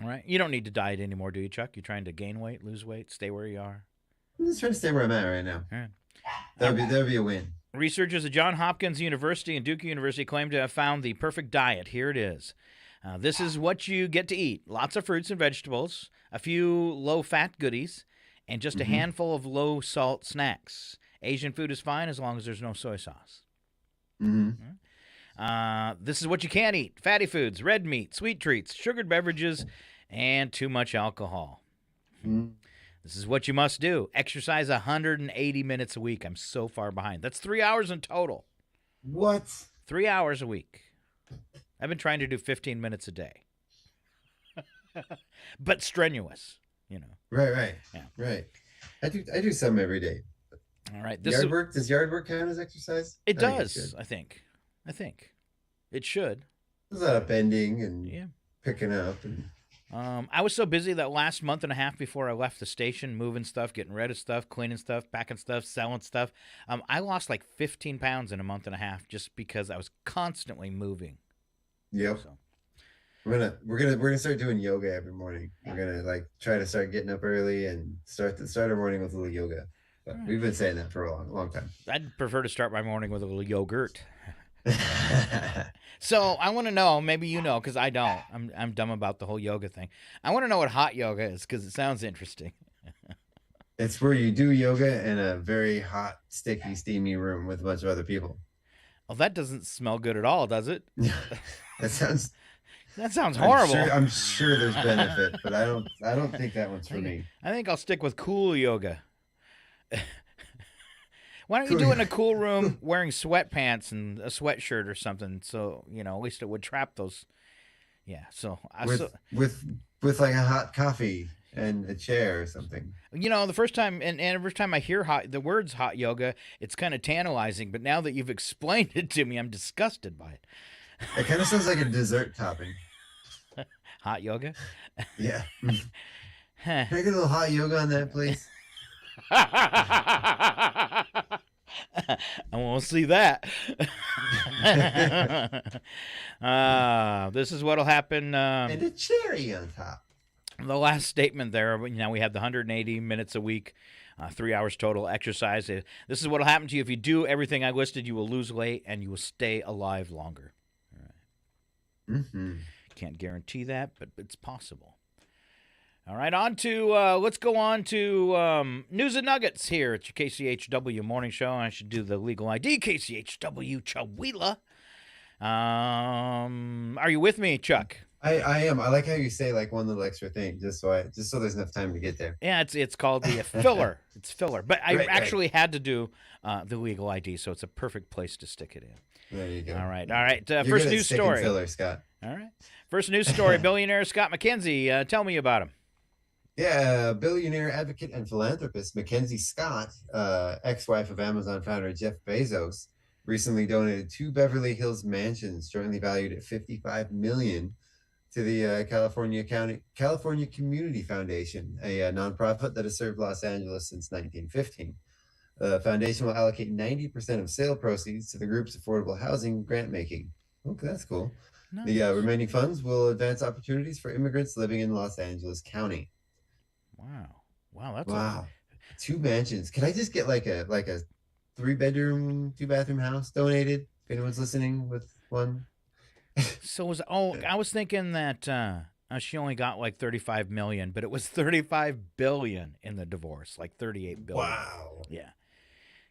All right. You don't need to diet anymore, do you, Chuck? You're trying to gain weight, lose weight, stay where you are? I'm just trying to stay where I'm at right now. All right. That'd be a win. Researchers at Johns Hopkins University and Duke University claim to have found the perfect diet. Here it is. This is what you get to eat. Lots of fruits and vegetables, a few low-fat goodies, and just a handful of low-salt snacks. Asian food is fine as long as there's no soy sauce. This is what you can't eat. Fatty foods, red meat, sweet treats, sugared beverages, and too much alcohol. This is what you must do. Exercise 180 minutes a week. I'm so far behind. That's 3 hours in total. What? 3 hours a week. I've been trying to do 15 minutes a day. But strenuous, Right. Yeah. Right. I do some every day. All right. Does yard work count as exercise? It I think does, I think. It should. There's a lot of bending and Yeah. picking up and I was so busy that last month and a half before I left the station, moving stuff, getting rid of stuff, cleaning stuff, packing stuff, selling stuff, I lost like 15 pounds in a month and a half just because I was constantly moving. Yep. So. We're gonna start doing yoga every morning. We're gonna try to start getting up early and start our morning with a little yoga. But we've been saying that for a long time. I'd prefer to start my morning with a little yogurt. So I want to know, maybe you know, because I don't. I'm dumb about the whole yoga thing. I want to know what hot yoga is because it sounds interesting. It's where you do yoga in a very hot, sticky, steamy room with a bunch of other people. Well, that doesn't smell good at all, does it? That sounds That sounds horrible. I'm sure there's benefit, but I don't think that one's for me. I think I'll stick with cool yoga. Why don't you do it in a cool room wearing sweatpants and a sweatshirt or something? So, at least it would trap those. Yeah. So with like a hot coffee and a chair or something. The first time and every time I hear the words hot yoga, it's kind of tantalizing. But now that you've explained it to me, I'm disgusted by it. It kind of sounds like a dessert topping. Hot yoga? Yeah. Can I get a little hot yoga on that, please? I won't see that. This is what'll happen. And a cherry on top. The last statement there, we have the 180 minutes a week, 3 hours total exercise. This is what'll happen to you if you do everything I listed. You will lose weight and you will stay alive longer. All right. Mm-hmm. Can't guarantee that, but it's possible. All right, let's go on to News and Nuggets here at your KCHW Morning Show. I should do the legal ID, KCHW Chawila. Are you with me, Chuck? I am. I like how you say like one little extra thing, just so there's enough time to get there. Yeah, it's called the filler. It's filler. But I actually right. had to do the legal ID, so it's a perfect place to stick it in. There you go. All right. You're First good at news sticking story. Filler, Scott. All right. First news story, billionaire Scott McKenzie. Tell me about him. Yeah, billionaire advocate and philanthropist Mackenzie Scott, ex-wife of Amazon founder Jeff Bezos, recently donated 2 Beverly Hills mansions jointly valued at $55 million to the California Community Foundation, a nonprofit that has served Los Angeles since 1915. The foundation will allocate 90% of sale proceeds to the group's affordable housing grant making. Okay, that's cool. Nice. The remaining funds will advance opportunities for immigrants living in Los Angeles County. Wow, that's wow. 2 mansions. Can I just get like a 3-bedroom, 2-bathroom house donated? If anyone's listening with one. So I was thinking that she only got like 35 million, but it was 35 billion in the divorce, like 38 billion. Wow. Yeah. Can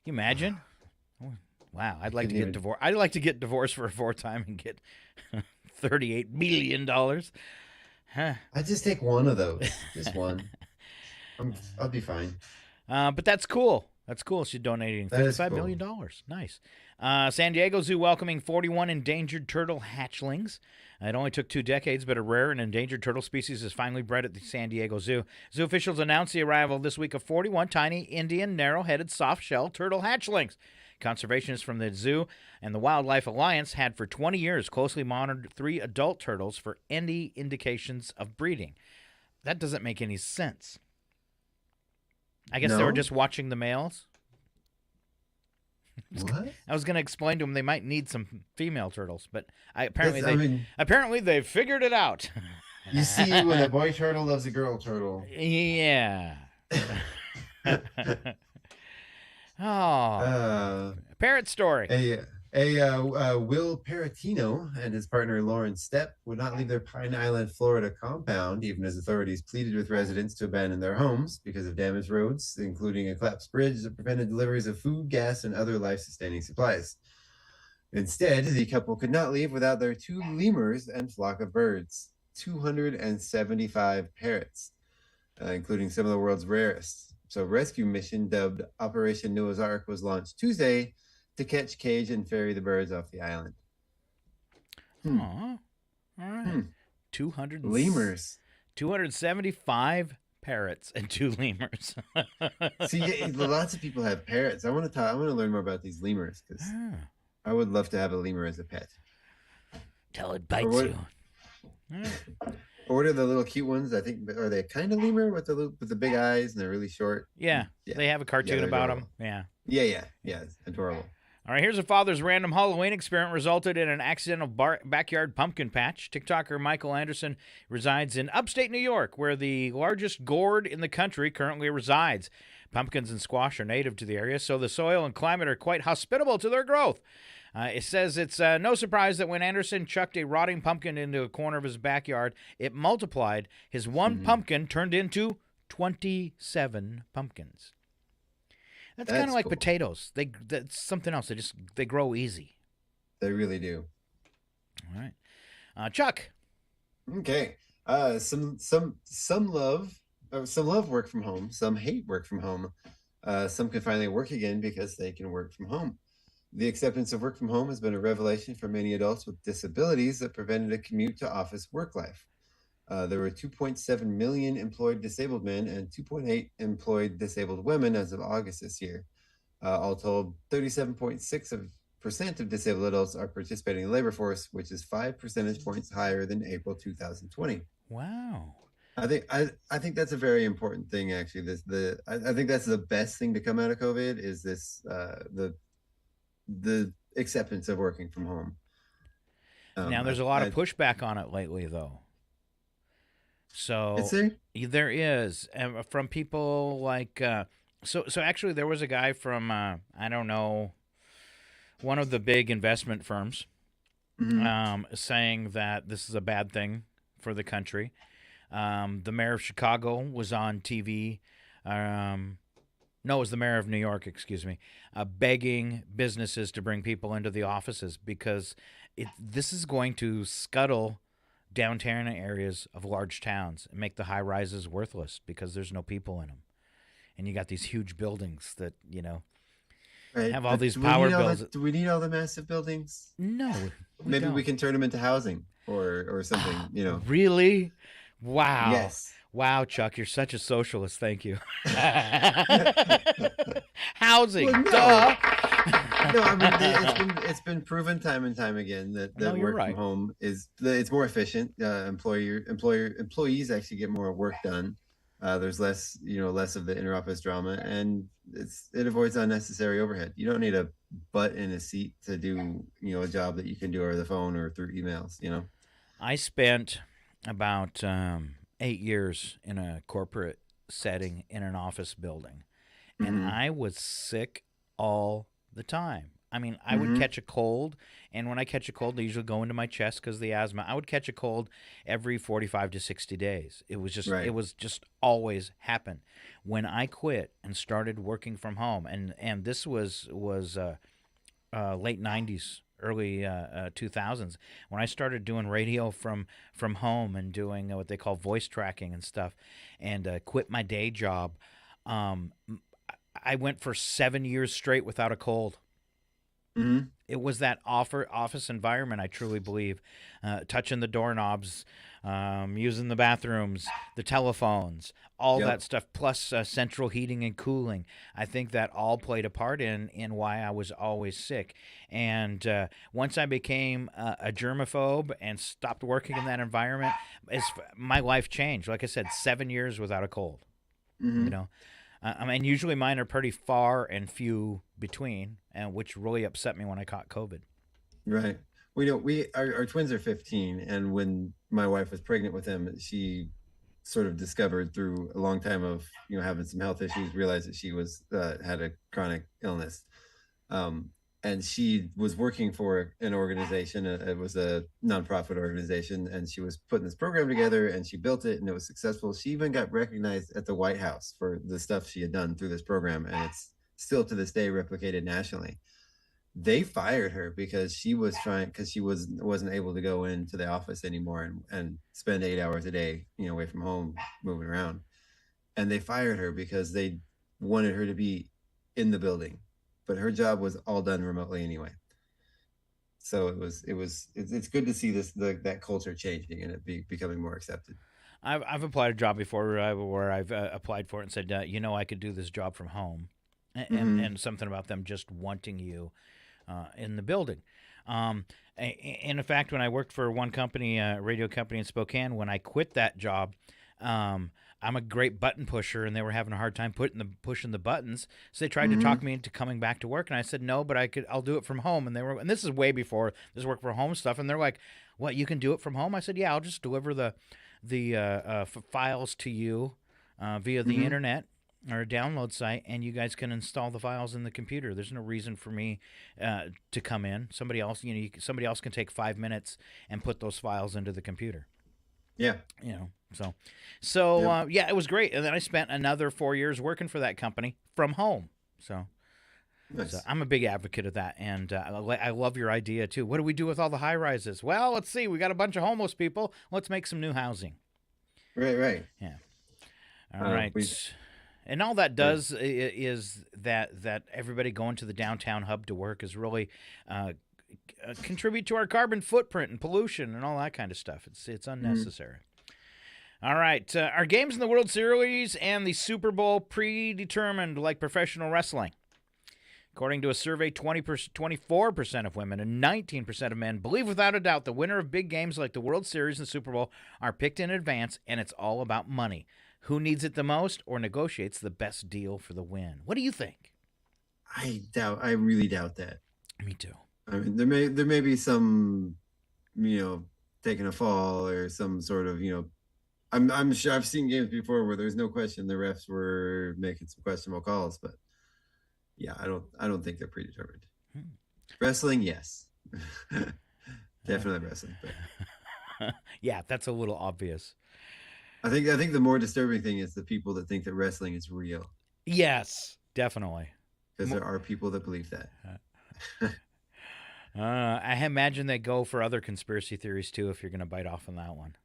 you imagine? Wow. I'd like to get divorced. I'd like to get divorced for a 4th time and get $38 million. Huh. I'd just take one of those. Just one. I'll be fine. But that's cool. That's cool. She's donating $55 million. Nice. San Diego Zoo welcoming 41 endangered turtle hatchlings. It only took 2 decades, but a rare and endangered turtle species is finally bred at the San Diego Zoo. Zoo officials announced the arrival this week of 41 tiny Indian narrow-headed soft-shell turtle hatchlings. Conservationists from the zoo and the Wildlife Alliance had for 20 years closely monitored 3 adult turtles for any indications of breeding. That doesn't make any sense. I guess they were just watching the males. What? I was going to explain to them they might need some female turtles, but apparently they figured it out. You see when a boy turtle loves a girl turtle. Yeah. Parrot story. Will Peratino and his partner Lauren Stepp would not leave their Pine Island, Florida compound, even as authorities pleaded with residents to abandon their homes because of damaged roads, including a collapsed bridge that prevented deliveries of food, gas, and other life-sustaining supplies. Instead, the couple could not leave without their 2 lemurs and flock of birds, 275 parrots, including some of the world's rarest. So, a rescue mission dubbed Operation Noah's Ark was launched Tuesday to catch, cage, and ferry the birds off the island. All right. 200 lemurs. 275 parrots and 2 lemurs. See, lots of people have parrots. I want to learn more about these lemurs because I would love to have a lemur as a pet. Till it bites you. Or what are the little cute ones? I think are they kind of lemur with the big eyes and they're really short? Yeah. They have a cartoon about them. Yeah. Yeah. It's adorable. All right, here's a father's random Halloween experiment resulted in an accidental backyard pumpkin patch. TikToker Michael Anderson resides in upstate New York, where the largest gourd in the country currently resides. Pumpkins and squash are native to the area, so the soil and climate are quite hospitable to their growth. It says it's no surprise that when Anderson chucked a rotting pumpkin into a corner of his backyard, it multiplied. His one pumpkin turned into 27 pumpkins. That's kind of like cool. Potatoes. That's something else. They grow easy. They really do. All right. Chuck. Okay. Some love work from home. Some hate work from home. Some can finally work again because they can work from home. The acceptance of work from home has been a revelation for many adults with disabilities that prevented a commute to office work life. There were 2.7 million employed disabled men and 2.8 employed disabled women as of August this year. All told, 37.6% of disabled adults are participating in the labor force, which is 5 percentage points higher than April 2020. Wow. I think that's a very important thing. Actually, I think that's the best thing to come out of COVID is this the acceptance of working from home. Now, there's a lot of pushback on it lately, though. So Is there? there is from people like so actually there was a guy from I don't know, one of the big investment firms saying that this is a bad thing for the country. The mayor of Chicago was on TV. No, it was the mayor of New York, excuse me, begging businesses to bring people into the offices because this is going to scuttle downtown areas of large towns and make the high rises worthless because there's no people in them. And you got these huge buildings that, Right. have all But these do we power need all bills. do we need all the massive buildings? No, Maybe we don't. can turn them into housing or something. Really? Wow. Yes. Wow, Chuck, you're such a socialist. Thank you. Housing. Well, no. Duh. No, I mean it's been proven time and time again that No, you're work right. from home it's more efficient. Employees actually get more work done. There's less of the interoffice drama, and it avoids unnecessary overhead. You don't need a butt in a seat to do a job that you can do over the phone or through emails. I spent about 8 years in a corporate setting in an office building, and I was sick all the time. I mean, I would catch a cold, and when I catch a cold, they usually go into my chest because of the asthma. I would catch a cold every 45 to 60 days. It was just Right. it was just always happen. When I quit and started working from home, and this was late 90s, early 2000s, when I started doing radio from home and doing what they call voice tracking and stuff, and quit my day job. I went for 7 years straight without a cold. It was that office environment, I truly believe, touching the doorknobs, using the bathrooms, the telephones, all Yep. that stuff, plus central heating and cooling. I think that all played a part in why I was always sick. And once I became a germaphobe and stopped working in that environment, my life changed. Like I said, 7 years without a cold. I mean, usually mine are pretty far and few between, and which really upset me when I caught COVID. Right. Our twins are 15, and when my wife was pregnant with them, she sort of discovered through a long time of having some health issues, realized that she was had a chronic illness. And she was working for an organization. It was a nonprofit organization, and she was putting this program together, and she built it, and it was successful. She even got recognized at the White House for the stuff she had done through this program, and it's still to this day replicated nationally. They fired her because she wasn't able to go into the office anymore and spend 8 hours a day, away from home, moving around. And they fired her because they wanted her to be in the building, but her job was all done remotely anyway. So it's good to see that culture changing and it becoming more accepted. I've applied a job before where I've applied for it and said, I could do this job from home, and something about them just wanting you in the building. In fact, when I worked for one company, a radio company in Spokane, when I quit that job, I'm a great button pusher, and they were having a hard time pushing the buttons. So they tried to talk me into coming back to work, and I said no, but I'll do it from home. And this is way before this work from home stuff. And they're like, "What? You can do it from home?" I said, "Yeah, I'll just deliver the files to you via the internet or a download site, and you guys can install the files in the computer. There's no reason for me to come in. Somebody else, somebody else can take 5 minutes and put those files into the computer." Yeah. Yeah, it was great. And then I spent another 4 years working for that company from home. So Nice. So I'm a big advocate of that, and I love your idea too. What do we do with all the high rises? Well, let's see. We got a bunch of homeless people. Let's make some new housing. Right. Yeah. All right. And all that does is that everybody going to the downtown hub to work is really contribute to our carbon footprint and pollution and all that kind of stuff. It's unnecessary. All right. Are games in the World Series and the Super Bowl predetermined like professional wrestling? According to a survey, 24% of women and 19% of men believe without a doubt the winner of big games like the World Series and Super Bowl are picked in advance, and it's all about money. Who needs it the most or negotiates the best deal for the win? What do you think? I really doubt that. Me too. I mean, there may be some, taking a fall or some sort of, I'm sure I've seen games before where there's no question the refs were making some questionable calls, but yeah, I don't think they're predetermined. Wrestling, yes. Definitely wrestling. But yeah, that's a little obvious. I think the more disturbing thing is the people that think that wrestling is real. Yes, definitely. Because there are people that believe that. I imagine they go for other conspiracy theories too if you're going to bite off on that one,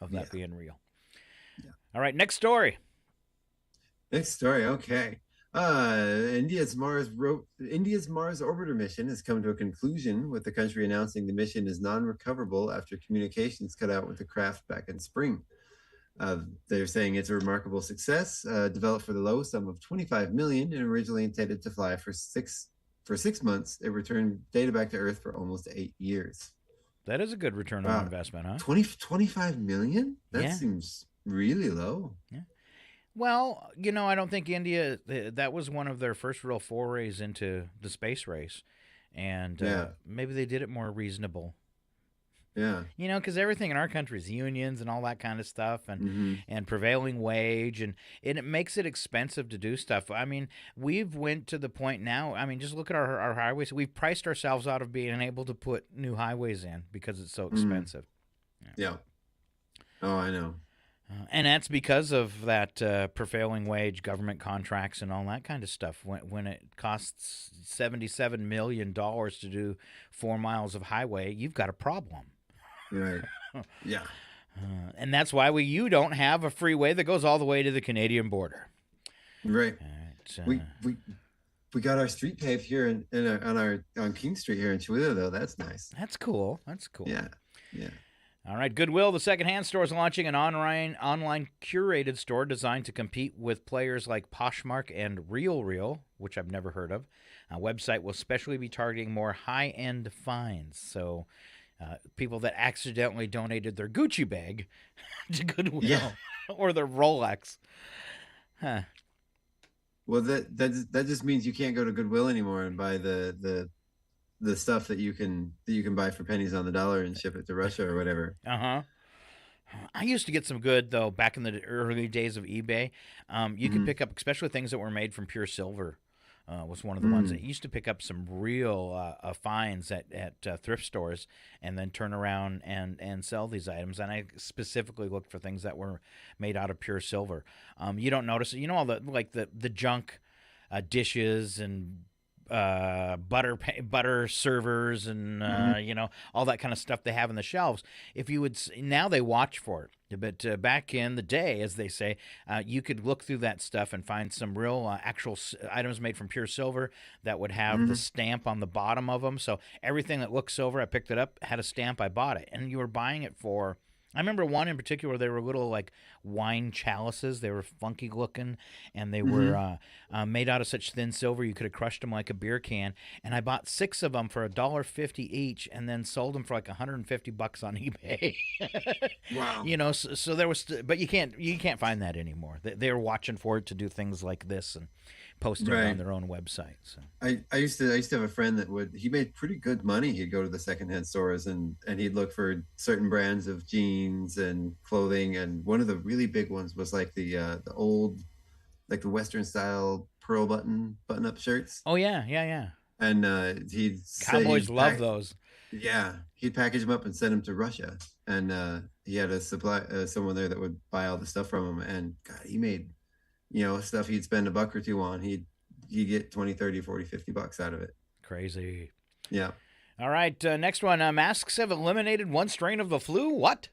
of that being real. Yeah. All right, next story. Okay. India's Mars orbiter mission has come to a conclusion, with the country announcing the mission is non-recoverable after communications cut out with the craft back in spring. They're saying it's a remarkable success, developed for the low sum of $25 million and originally intended to fly for 6 months. It returned data back to Earth for almost 8 years. That is a good return on investment, huh? 25 million? That seems really low. Yeah. Well, I don't think India, that was one of their first real forays into the space race. And maybe they did it more reasonable. Yeah. Because everything in our country is unions and all that kind of stuff and prevailing wage. And it makes it expensive to do stuff. I mean, we've went to the point now, just look at our highways. We've priced ourselves out of being able to put new highways in because it's so expensive. Yeah. Oh, I know. And that's because of that prevailing wage, government contracts, and all that kind of stuff. When it costs $77 million to do 4 miles of highway, you've got a problem. Right. Yeah. And that's why you don't have a freeway that goes all the way to the Canadian border. Right. We got our street paved here on King Street here in Chihuahua, though. That's nice. That's cool. Yeah. All right, Goodwill, the secondhand store, is launching an online curated store designed to compete with players like Poshmark and RealReal, which I've never heard of. A website will especially be targeting more high-end finds, so people that accidentally donated their Gucci bag to Goodwill or their Rolex. Huh. Well, that just means you can't go to Goodwill anymore and buy the stuff that you can buy for pennies on the dollar and ship it to Russia or whatever. I used to get some good, though, back in the early days of eBay. You could pick up, especially things that were made from pure silver. Was one of the ones that used to pick up some real finds at thrift stores and then turn around and sell these items. And I specifically looked for things that were made out of pure silver. You don't notice it. All the junk dishes and butter servers and all that kind of stuff they have in the shelves. If you would now, they watch for it. But back in the day, as they say, you could look through that stuff and find some real actual items made from pure silver that would have the stamp on the bottom of them. So everything that looked silver, I picked it up, had a stamp, I bought it. And you were buying it for, I remember one in particular, they were little like wine chalices. They were funky looking, and they were made out of such thin silver you could have crushed them like a beer can. And I bought 6 of them for $1.50 each, and then sold them for like $150 on eBay. Wow. So there was, but you can't find that anymore. They're watching for it to do things like this and post it on their own website. So I used to have a friend that he made pretty good money. He'd go to the secondhand stores and he'd look for certain brands of jeans and clothing, and one of the really big ones was like the old, like the Western style pearl button up shirts. Oh yeah. And Cowboys love those. Yeah, he'd package them up and send them to Russia, and he had a someone there that would buy all the stuff from him. And God, he made, stuff he'd spend $1 or $2 on. He'd you get 20, 30, 40, $50 out of it. Crazy. Yeah. All right, next one. Masks have eliminated one strain of the flu. What?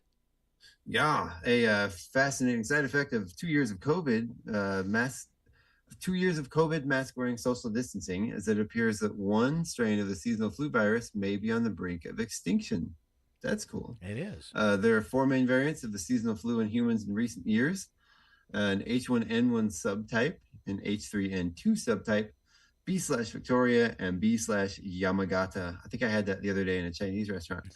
Yeah, a fascinating side effect of 2 years of COVID, 2 years of COVID mask wearing, social distancing, is it appears that one strain of the seasonal flu virus may be on the brink of extinction. That's cool. It is. There are 4 main variants of the seasonal flu in humans in recent years: an H1N1 subtype, an H3N2 subtype, B/Victoria, and B/Yamagata. I think I had that the other day in a Chinese restaurant.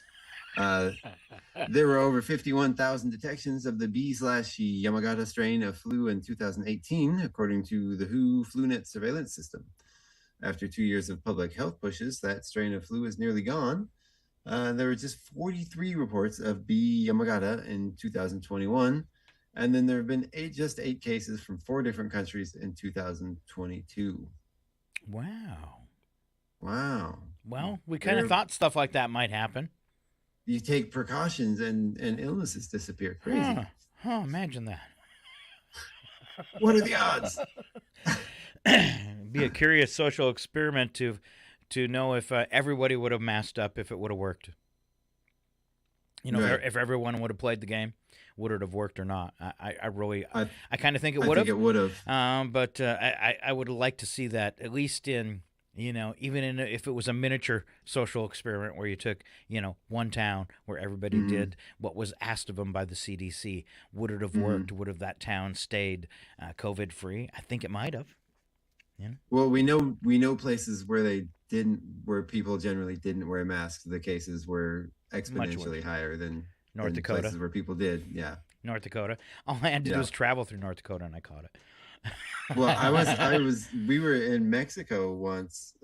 There were over 51,000 detections of the B/Yamagata strain of flu in 2018, according to the WHO FluNet surveillance system. After 2 years of public health pushes, that strain of flu is nearly gone. There were just 43 reports of B. Yamagata in 2021, and then there have been just eight cases from 4 different countries in 2022. Wow. Well, we kind of thought stuff like that might happen. You take precautions and illnesses disappear. Crazy. Imagine that. What are the odds? Be a curious social experiment to know if everybody would have masked up, if it would have worked. Right. If everyone would have played the game, would it have worked or not? I kind of think it would have. I think it would have. But I would like to see that, at least in, if it was a miniature social experiment where you took, one town where everybody did what was asked of them by the CDC. Would it have worked? Would have that town stayed COVID free? I think it might have. Yeah. Well, we know places where where people generally didn't wear masks. The cases were exponentially higher than North Dakota, places where people did. Yeah, North Dakota. All I had to do was travel through North Dakota, and I caught it. Well, we were in Mexico once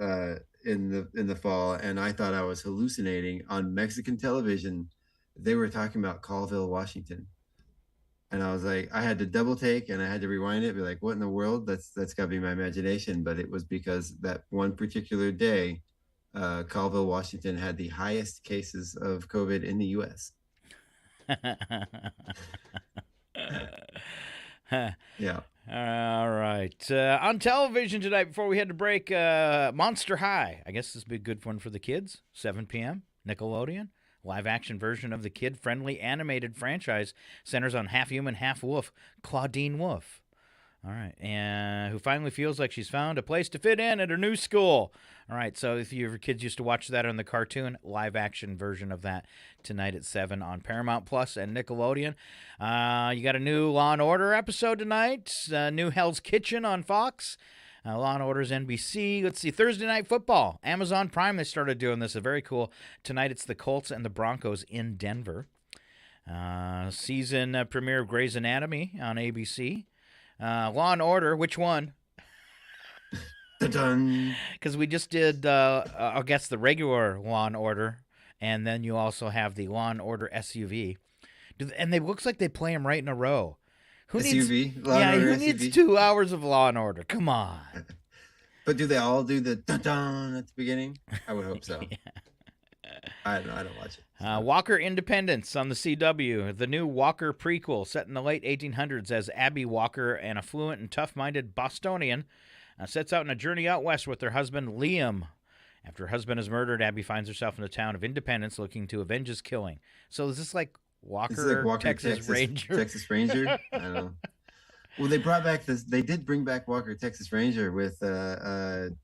in the fall, and I thought I was hallucinating. On Mexican television, they were talking about Colville, Washington. And I was like, I had to double take and I had to rewind it, be like, what in the world? That's got to be my imagination. But it was because that one particular day, Colville, Washington had the highest cases of COVID in the U.S. Yeah. All right. On television tonight, before we head to break, Monster High. I guess this would be a good one for the kids. 7 p.m. Nickelodeon. Live-action version of the kid-friendly animated franchise centers on half-human, half-wolf, Claudine Wolf. All right, and who finally feels like she's found a place to fit in at her new school. All right, so if your kids used to watch that on the cartoon, live-action version of that tonight at 7 on Paramount Plus and Nickelodeon. You got a new Law & Order episode tonight, new Hell's Kitchen on Fox. Law & Order's NBC. Let's see, Thursday Night Football. Amazon Prime, they started doing this. Very cool. Tonight it's the Colts and the Broncos in Denver. Season premiere of Grey's Anatomy on ABC. Law & Order, which one? Because we just did, I guess, the regular Law & Order, and then you also have the Law & Order SUV. And it looks like they play them right in a row. Who SUV? Who needs 2 hours of Law & Order? Come on. But do they all do the dun-dun at the beginning? I would hope so. Yeah. I don't know. I don't watch it. Walker Independence on the CW. The new Walker prequel set in the late 1800s as Abby Walker, an affluent and tough-minded Bostonian, sets out on a journey out west with her husband, Liam. After her husband is murdered, Abby finds herself in the town of Independence looking to avenge his killing. So is this like Walker Texas Ranger? Texas Ranger? I don't know. Well, they brought back this. They did bring back Walker Texas Ranger with Jared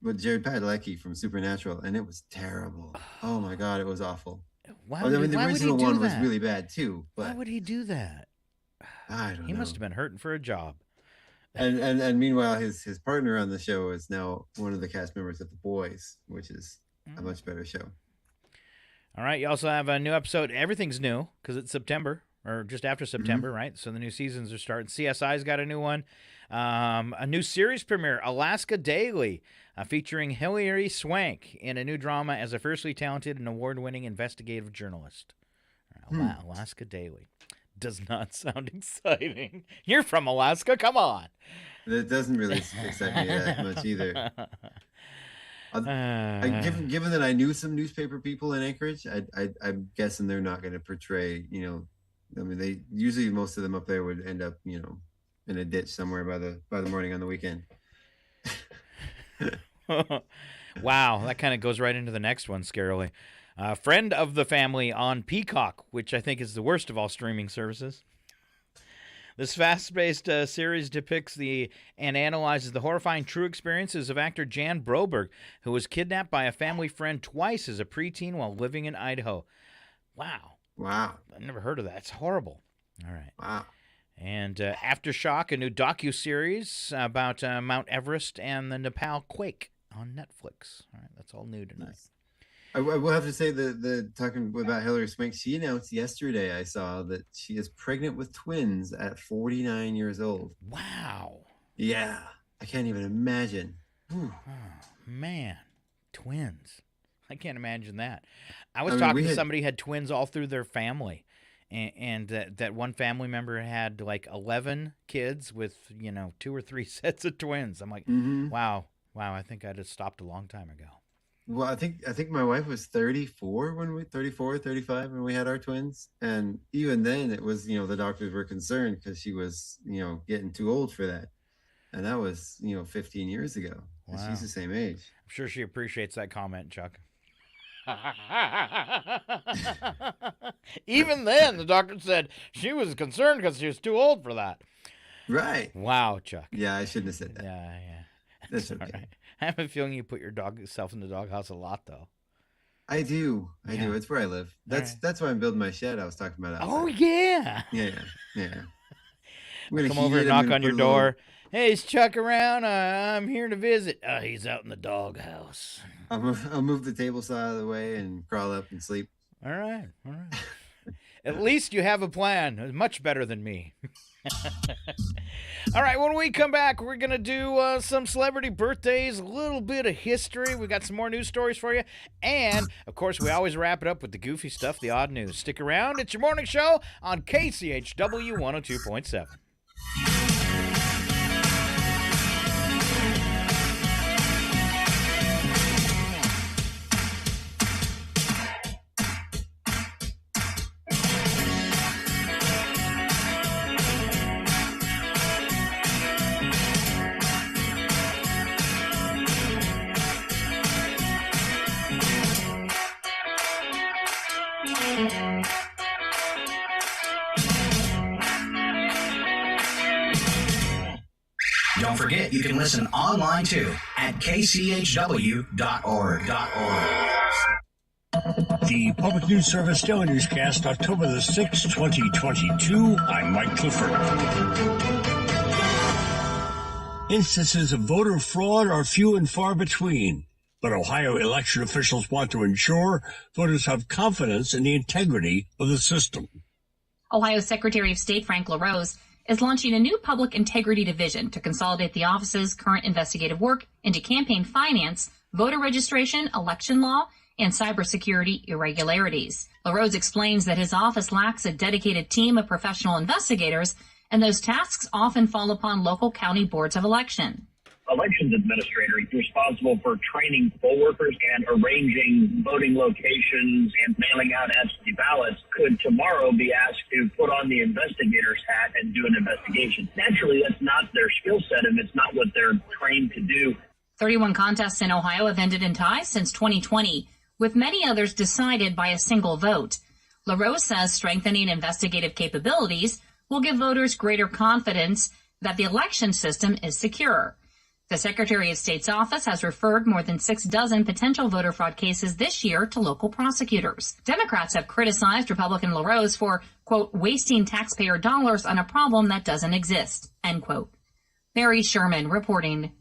Padalecki from Supernatural, and it was terrible. Oh my God, it was awful. The original one was really bad too. But why would he do that? I don't know. He must have been hurting for a job. And meanwhile, his partner on the show is now one of the cast members of The Boys, which is a much better show. All right, you also have a new episode. Everything's new because it's September, or just after September, right? So the new seasons are starting. CSI's got a new one. A new series premiere, Alaska Daily, featuring Hilary Swank in a new drama as a fiercely talented and award-winning investigative journalist. Alaska Daily. Does not sound exciting. You're from Alaska, come on. That doesn't really excite me that much either. Given that I knew some newspaper people in Anchorage, I'm guessing they're not going to portray, they usually, most of them up there would end up, in a ditch somewhere by the morning on the weekend. Wow, that kind of goes right into the next one, scarily. Friend of the family on Peacock, which I think is the worst of all streaming services. This fast-paced series depicts and analyzes the horrifying true experiences of actor Jan Broberg, who was kidnapped by a family friend twice as a preteen while living in Idaho. Wow. Wow. I've never heard of that. It's horrible. All right. Wow. And Aftershock, a new docuseries about Mount Everest and the Nepal quake on Netflix. All right, that's all new tonight. I will have to say the talking about Hillary Swank, she announced yesterday, I saw, that she is pregnant with twins at 49 years old. Wow. Yeah. I can't even imagine. Oh, man. Twins. I can't imagine that. I was talking to somebody who had twins all through their family. And that one family member had like 11 kids with, 2 or 3 sets of twins. I'm like, wow, I think I'd have stopped a long time ago. Well, I think my wife was 34 35 when we had our twins. And even then it was, the doctors were concerned because she was, getting too old for that. And that was, 15 years ago. Wow. And she's the same age. I'm sure she appreciates that comment, Chuck. Even then, the doctor said she was concerned because she was too old for that. Right. Wow, Chuck. Yeah, I shouldn't have said that. Yeah. That's okay. Right. I have a feeling you put yourself in the doghouse a lot, though. I do. It's where I live. That's why I'm building my shed I was talking about outside. Oh, yeah. Yeah. Come over and knock on your door. Hey, is Chuck around? I'm here to visit. He's out in the doghouse. I'll move the table saw out of the way and crawl up and sleep. All right. At least you have a plan. Much better than me. All right, when we come back, we're going to do some celebrity birthdays, a little bit of history. We got some more news stories for you. And, of course, we always wrap it up with the goofy stuff, the odd news. Stick around. It's your morning show on KCHW 102.7. Don't forget, you can listen online too at kchw.org. The Public News Service Daily Newscast, October the 6th, 2022. I'm Mike Clifford. Instances of voter fraud are few and far between, but Ohio election officials want to ensure voters have confidence in the integrity of the system. Ohio Secretary of State Frank LaRose is launching a new public integrity division to consolidate the office's current investigative work into campaign finance, voter registration, election law, and cybersecurity irregularities. LaRose explains that his office lacks a dedicated team of professional investigators, and those tasks often fall upon local county boards of election. Elections administrator responsible for training poll workers and arranging voting locations and mailing out absentee ballots could tomorrow be asked to put on the investigator's hat and do an investigation. Naturally, that's not their skill set and it's not what they're trained to do. 31 contests in Ohio have ended in ties since 2020, with many others decided by a single vote. LaRose says strengthening investigative capabilities will give voters greater confidence that the election system is secure. The Secretary of State's office has referred more than 6 dozen potential voter fraud cases this year to local prosecutors. Democrats have criticized Republican LaRose for, quote, wasting taxpayer dollars on a problem that doesn't exist, end quote. Mary Sherman reporting.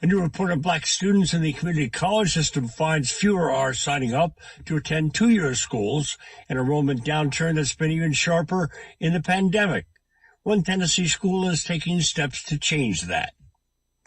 A new report of black students in the community college system finds fewer are signing up to attend two-year schools, an enrollment downturn that's been even sharper in the pandemic. One Tennessee school is taking steps to change that.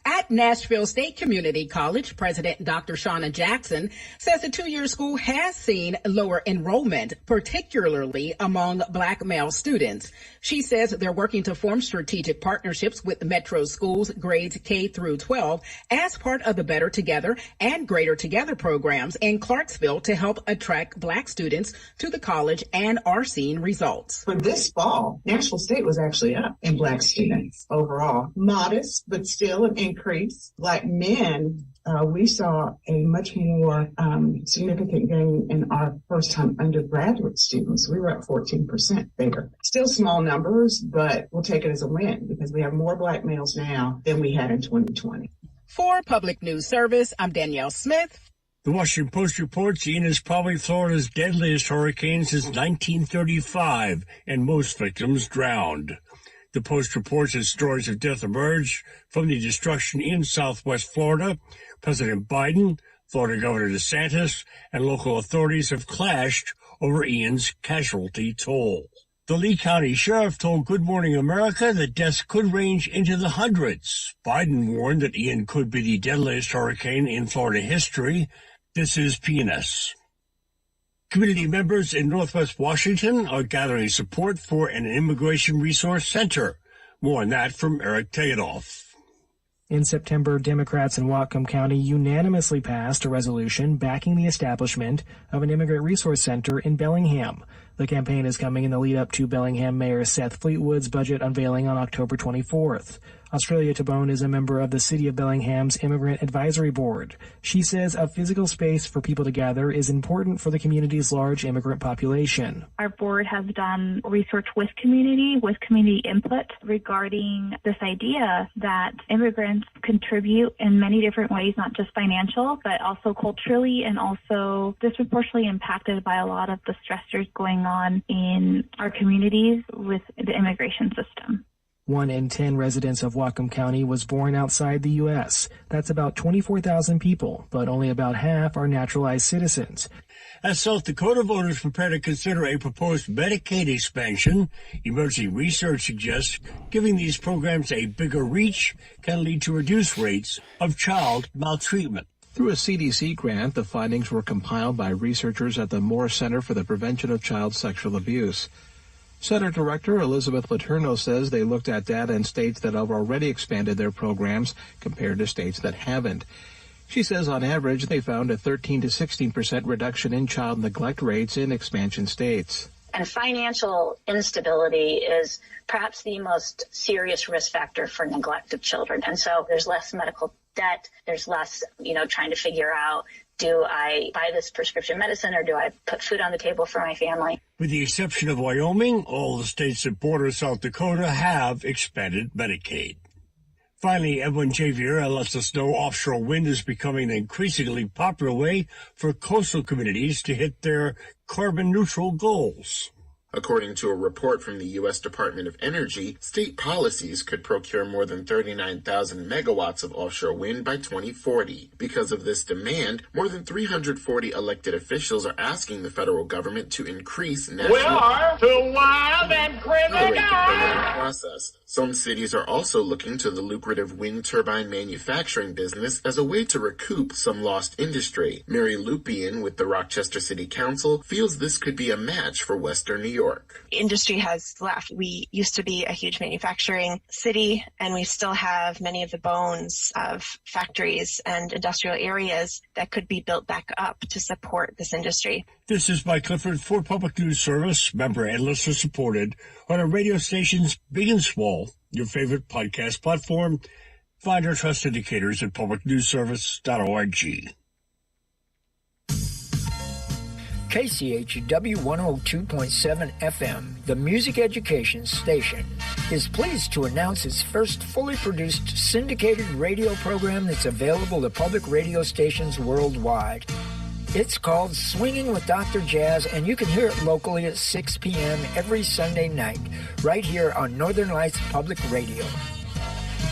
At Nashville State Community College, President Dr. Shauna Jackson says the two-year school has seen lower enrollment, particularly among black male students. She says they're working to form strategic partnerships with Metro schools grades K through 12 as part of the Better Together and Greater Together programs in Clarksville to help attract black students to the college and are seeing results. For this fall, Nashville State was actually up in black students overall. Modest, but still an increase. Black men we saw a much more significant gain in our first-time undergraduate students. We were up 14% there. Still small numbers, but we'll take it as a win because we have more Black males now than we had in 2020. For Public News Service, I'm Danielle Smith. The Washington Post reports Ian is probably Florida's deadliest hurricane since 1935, and most victims drowned. The Post reports that stories of death emerged from the destruction in southwest Florida. President Biden, Florida Governor DeSantis, and local authorities have clashed over Ian's casualty toll. The Lee County Sheriff told Good Morning America that deaths could range into the hundreds. Biden warned that Ian could be the deadliest hurricane in Florida history. This is PNS. Community members in Northwest Washington are gathering support for an immigration resource center. More on that from Eric Tegedoff. In September, Democrats in Whatcom County unanimously passed a resolution backing the establishment of an immigrant resource center in Bellingham. The campaign is coming in the lead up to Bellingham Mayor Seth Fleetwood's budget unveiling on October 24th. Australia Tabone is a member of the City of Bellingham's Immigrant Advisory Board. She says a physical space for people to gather is important for the community's large immigrant population. Our board has done research with community input regarding this idea that immigrants contribute in many different ways, not just financial, but also culturally and also disproportionately impacted by a lot of the stressors going on in our communities with the immigration system. 1 in 10 residents of Whatcom County was born outside the U.S. That's about 24,000 people, but only about half are naturalized citizens. As South Dakota voters prepare to consider a proposed Medicaid expansion, emerging research suggests giving these programs a bigger reach can lead to reduced rates of child maltreatment. Through a CDC grant, the findings were compiled by researchers at the Moore Center for the Prevention of Child Sexual Abuse. Center Director Elizabeth Letourneau says they looked at data in states that have already expanded their programs compared to states that haven't. She says on average they found a 13 to 16% reduction in child neglect rates in expansion states. And financial instability is perhaps the most serious risk factor for neglect of children. And so there's less medical debt, there's less, trying to figure out, do I buy this prescription medicine or do I put food on the table for my family? With the exception of Wyoming, all the states that border South Dakota have expanded Medicaid. Finally, Edwin Javier lets us know offshore wind is becoming an increasingly popular way for coastal communities to hit their carbon-neutral goals. According to a report from the U.S. Department of Energy, state policies could procure more than 39,000 megawatts of offshore wind by 2040. Because of this demand, more than 340 elected officials are asking the federal government to increase national... We are too wild and crazy process. Some cities are also looking to the lucrative wind turbine manufacturing business as a way to recoup some lost industry. Mary Lupian with the Rochester City Council feels this could be a match for Western New York. Industry has left. We used to be a huge manufacturing city, and we still have many of the bones of factories and industrial areas that could be built back up to support this industry. This is Mike Clifford for Public News Service, member and listener supported on our radio stations Big and Small, your favorite podcast platform. Find our trust indicators at publicnewsservice.org. KCHW 102.7 FM, the music education station, is pleased to announce its first fully produced syndicated radio program that's available to public radio stations worldwide. It's called Swinging with Dr. Jazz, and you can hear it locally at 6 p.m. every Sunday night, right here on Northern Lights Public Radio.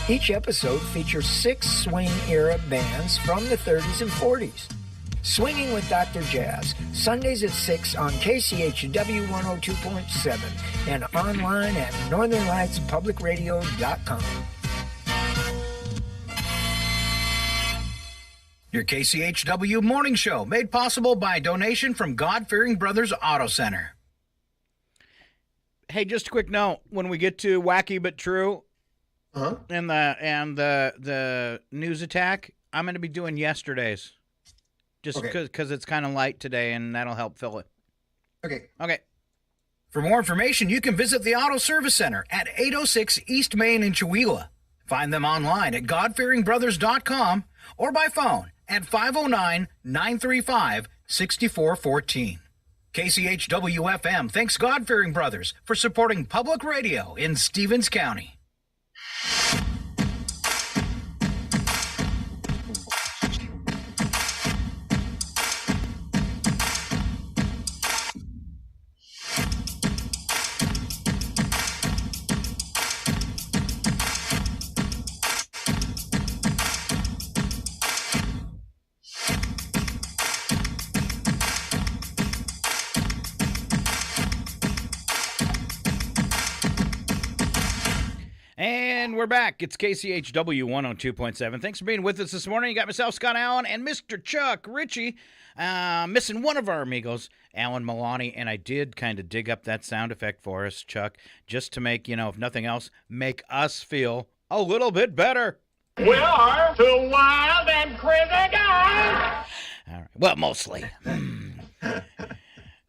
Each episode features 6 swing-era bands from the 30s and 40s. Swinging with Dr. Jazz, Sundays at 6 on KCHW 102.7 and online at northernlightspublicradio.com. Your KCHW Morning Show, made possible by a donation from God-Fearing Brothers Auto Center. Hey, just a quick note. When we get to Wacky But True and the news attack, I'm going to be doing yesterday's. Just because it's kind of light today, and that'll help fill it. Okay. For more information, you can visit the Auto Service Center at 806 East Main in Chewelah. Find them online at godfearingbrothers.com or by phone at 509-935-6414. KCHW FM thanks God-fearing brothers for supporting public radio in Stevens County. And we're back. It's KCHW 102.7. Thanks for being with us this morning. You got myself, Scott Allen, and Mr. Chuck Ritchie. Missing one of our amigos, Alan Milani, and I did kind of dig up that sound effect for us, Chuck, just to make, if nothing else, make us feel a little bit better. We are two wild and crazy guys. All right. Well, mostly.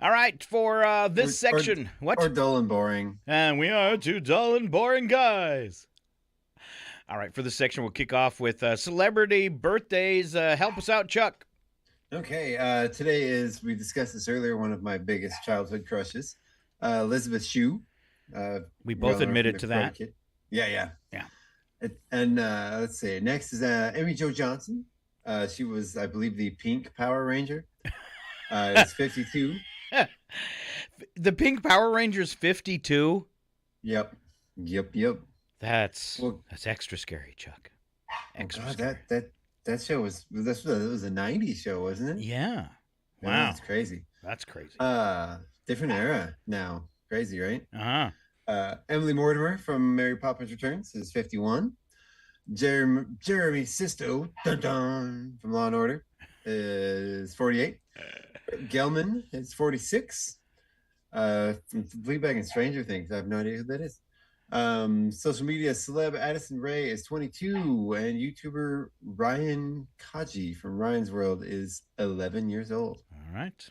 All right, for this section. What? Or dull and boring. And we are two dull and boring guys. All right, for this section, we'll kick off with celebrity birthdays. Help us out, Chuck. Okay, today is, we discussed this earlier, one of my biggest childhood crushes, Elizabeth Shue. We both admitted to that. Kid. Yeah. Yeah. And let's see, next is Amy Jo Johnson. She was, I believe, the Pink Power Ranger. It's 52. The Pink Power Ranger's 52? Yep. That's extra scary, Chuck. Extra scary. That show was a 90s show, wasn't it? Yeah. Wow. That's crazy. That's crazy. Different era now. Crazy, right? Uh-huh. Emily Mortimer from Mary Poppins Returns is 51. Jeremy Sisto from Law and Order is 48. Gelman is 46. From Fleabag and Stranger Things. I have no idea who that is. Social media celeb Addison Rae is 22, and YouTuber Ryan Kaji from Ryan's World is 11 years old. All right.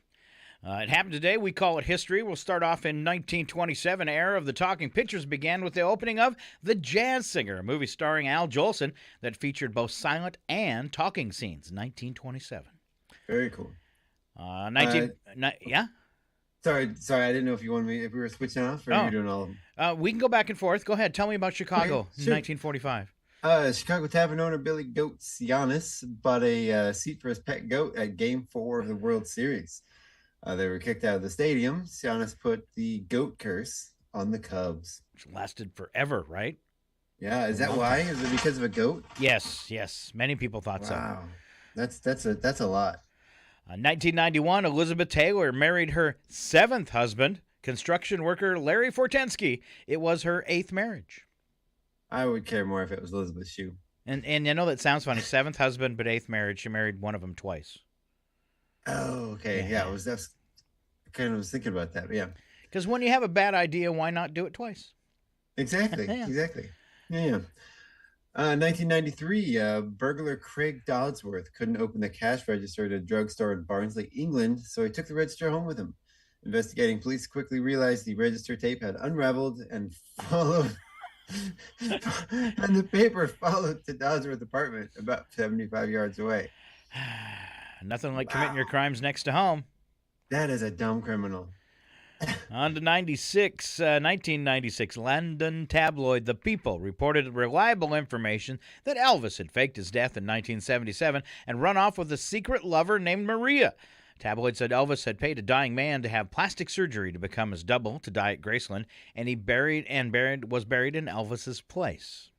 It happened today. We call it history. We'll start off in 1927. Era of the Talking Pictures began with the opening of The Jazz Singer, a movie starring Al Jolson that featured both silent and talking scenes. 1927. Very cool. Yeah. Sorry, I didn't know if you wanted me, if we were switching off, or you're doing all of them. We can go back and forth. Go ahead. Tell me about Chicago Okay, sure. in 1945. Chicago Tavern owner Billy Goats Giannis bought a seat for his pet goat at Game 4 of the World Series. They were kicked out of the stadium. Giannis put the goat curse on the Cubs. Which lasted forever, right? Yeah, is that why? Is it because of a goat? Yes. Many people thought so. Wow, that's a lot. 1991, Elizabeth Taylor married her 7th husband, construction worker Larry Fortensky. It was her 8th marriage. I would care more if it was Elizabeth Shue. And I know that sounds funny. 7th husband, but 8th marriage. She married one of them twice. Oh, okay. Yeah, I kind of was thinking about that. But yeah. Because when you have a bad idea, why not do it twice? Exactly. Exactly. Yeah. 1993, burglar Craig Dodsworth couldn't open the cash register at a drugstore in Barnsley, England, so he took the register home with him. Investigating police quickly realized the register tape had unraveled and the paper followed to Dodsworth's apartment about 75 yards away. Nothing like committing your crimes next to home. That is a dumb criminal. On to 1996, London tabloid The People reported reliable information that Elvis had faked his death in 1977 and run off with a secret lover named Maria. Tabloid said Elvis had paid a dying man to have plastic surgery to become his double to die at Graceland, and he was buried in Elvis's place.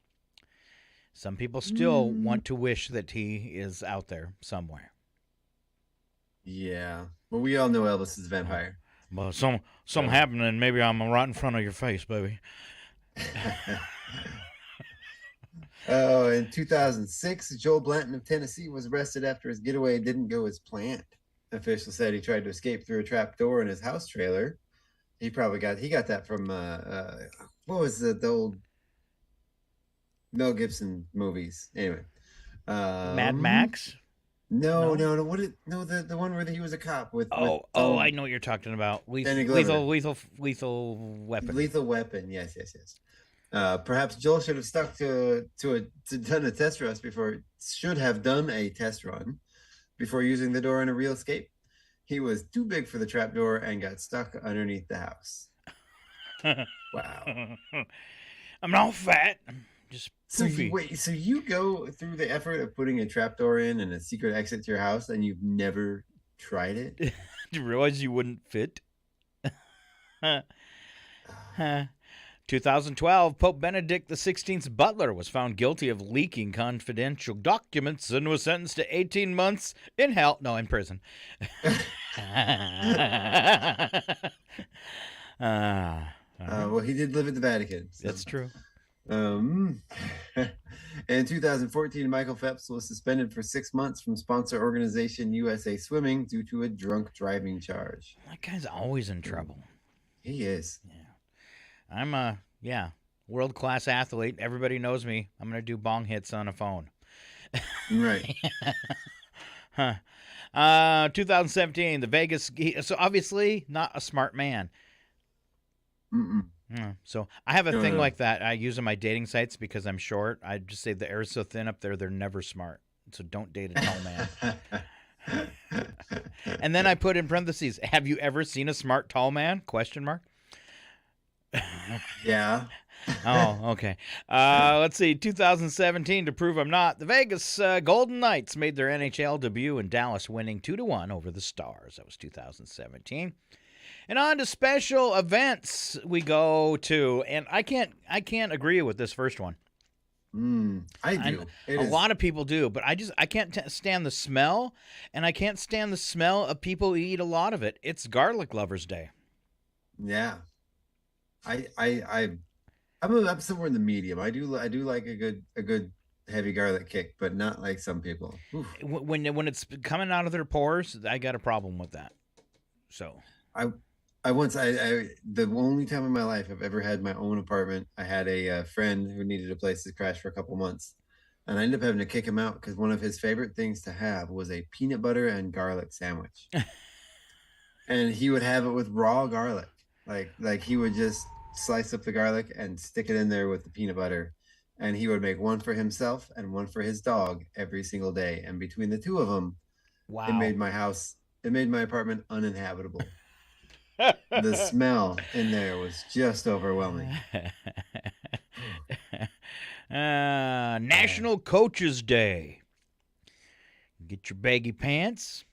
Some people still want to wish that he is out there somewhere. Yeah. Well, we all know Elvis is a vampire. Well, something happening. Maybe I'm right in front of your face, baby. Oh, in 2006, Joel Blanton of Tennessee was arrested after his getaway didn't go as planned. Officials said he tried to escape through a trap door in his house trailer. He got that from what was the old Mel Gibson movies? Anyway, Mad Max. No. The one where he was a cop with. I know what you're talking about. Lethal weapon. Lethal Weapon. Yes. Perhaps Joel should have stuck to done a test run before using the door in a real escape. He was too big for the trapdoor and got stuck underneath the house. Wow. I'm not fat. I'm just poofy. So you go through the effort of putting a trapdoor in and a secret exit to your house, and you've never tried it? Did you realize you wouldn't fit? 2012, Pope Benedict XVI's butler was found guilty of leaking confidential documents and was sentenced to 18 months in prison. Well, he did live at the Vatican. So. That's true. In 2014, Michael Phelps was suspended for 6 months from sponsor organization USA Swimming due to a drunk driving charge. That guy's always in trouble. He is. Yeah. I'm a world-class athlete. Everybody knows me. I'm going to do bong hits on a phone. Right. 2017, the Vegas. So obviously not a smart man. So I have a thing like that. I use on my dating sites because I'm short. I just say the air's so thin up there, they're never smart. So don't date a tall man. And then I put in parentheses, have you ever seen a smart tall man? ? Yeah. Oh, okay. Let's see. 2017, to prove I'm not, the Vegas Golden Knights made their NHL debut in Dallas, winning 2-1 over the Stars. That was 2017. And on to special events we go to, and I can't agree with this first one. I do. A lot of people do, but I can't stand the smell, and I can't stand the smell of people who eat a lot of it. It's Garlic Lovers Day. Yeah. I'm somewhere in the medium. I do like a good heavy garlic kick, but not like some people. Oof. When it's coming out of their pores, I got a problem with that. So the only time in my life I've ever had my own apartment, I had a friend who needed a place to crash for a couple months, and I ended up having to kick him out because one of his favorite things to have was a peanut butter and garlic sandwich, and he would have it with raw garlic. Like he would just slice up the garlic and stick it in there with the peanut butter, and he would make one for himself and one for his dog every single day. And between the two of them, wow, it made my apartment uninhabitable. The smell in there was just overwhelming. National Coaches Day. Get your baggy pants.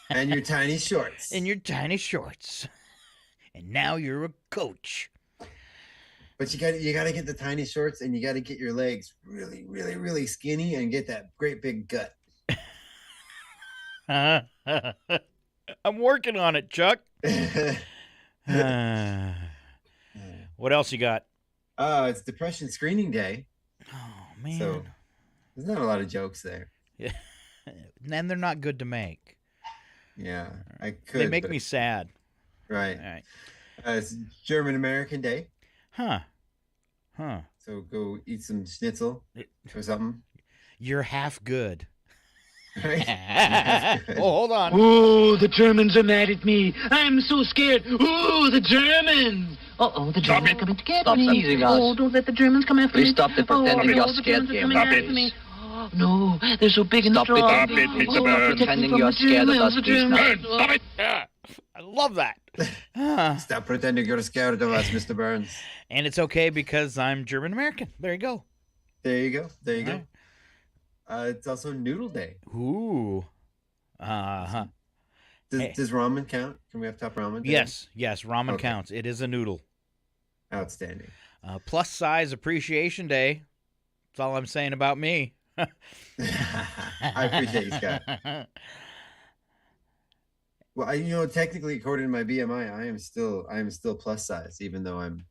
And your tiny shorts. And now you're a coach. But you got to get the tiny shorts, and you got to get your legs really, really, really skinny and get that great big gut. I'm working on it, Chuck. What else you got? It's Depression Screening Day. Oh, man. So there's not a lot of jokes there. Yeah. And they're not good to make. Yeah, I could. They make me sad. Right. All right. It's German American Day. Huh. So go eat some schnitzel or something. You're half good. Right? Oh, hold on. Oh, the Germans are mad at me. I'm so scared. Oh, the Germans. Uh-oh, the Germans are coming to get me. Teasing us. Oh, don't let the Germans come after me. Please stop the pretending you're scared, Jim. Stop it. No, they're so big and strong. Stop it, Mr. Burns. Pretending you're scared of us, please. Stop it. I love that. Stop pretending you're scared of us, Mr. Burns. And it's okay because I'm German American. There you go. There you go. It's also Noodle Day. Ooh. Does ramen count? Can we have top ramen day? Yes, ramen counts. It is a noodle. Outstanding. Plus size appreciation day. That's all I'm saying about me. I appreciate you, Scott. Well, technically, according to my BMI, I am still plus size, even though I'm,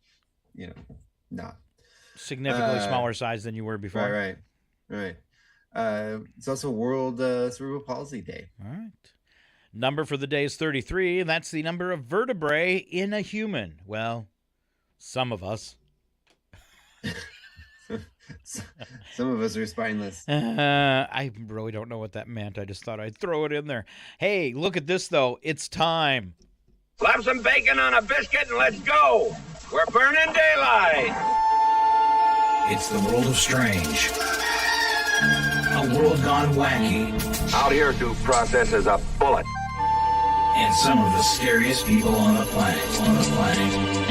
not significantly smaller size than you were before. Right. It's also World Cerebral Palsy Day. All right. Number for the day is 33, and that's the number of vertebrae in a human. Well, some of us. Some of us are spineless. I really don't know what that meant. I just thought I'd throw it in there. Hey, look at this, though. It's time. Slap some bacon on a biscuit and let's go. We're burning daylight. It's the world of strange. A world gone wacky. Out here, due process is a bullet. And some of the scariest people on the planet.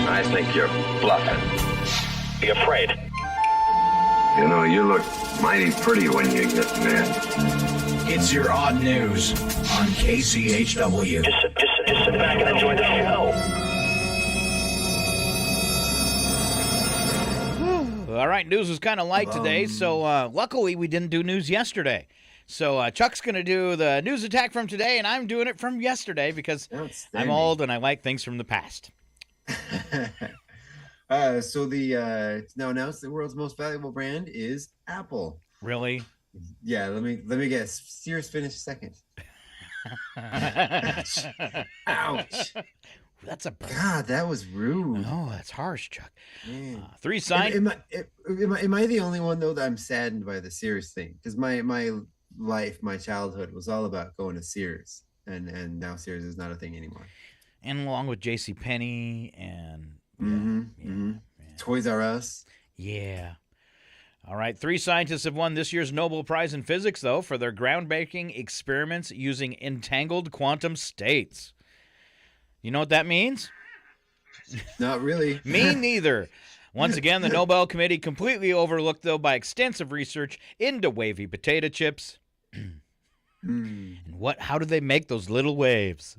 I think you're bluffing. Be afraid. You know, you look mighty pretty when you get mad. It's your odd news on KCHW. Just sit back and enjoy the show. All right, news was kind of light today, so luckily we didn't do news yesterday. So Chuck's going to do the news attack from today, and I'm doing it from yesterday because I'm old and I like things from the past. So it's now announced the world's most valuable brand is Apple. Really? Yeah, let me guess. Sears finished second. Ouch. That's a God. That was rude. Oh, that's harsh, Chuck. 3 signs. Am I the only one though that I'm saddened by the Sears thing? Because my life, my childhood was all about going to Sears, and now Sears is not a thing anymore. And along with JCPenney and Toys R Us. Yeah. All right. 3 scientists have won this year's Nobel Prize in Physics, though, for their groundbreaking experiments using entangled quantum states. You know what that means? Not really. Me neither. Once again, the Nobel Committee completely overlooked, though, by extensive research into wavy potato chips. And how do they make those little waves?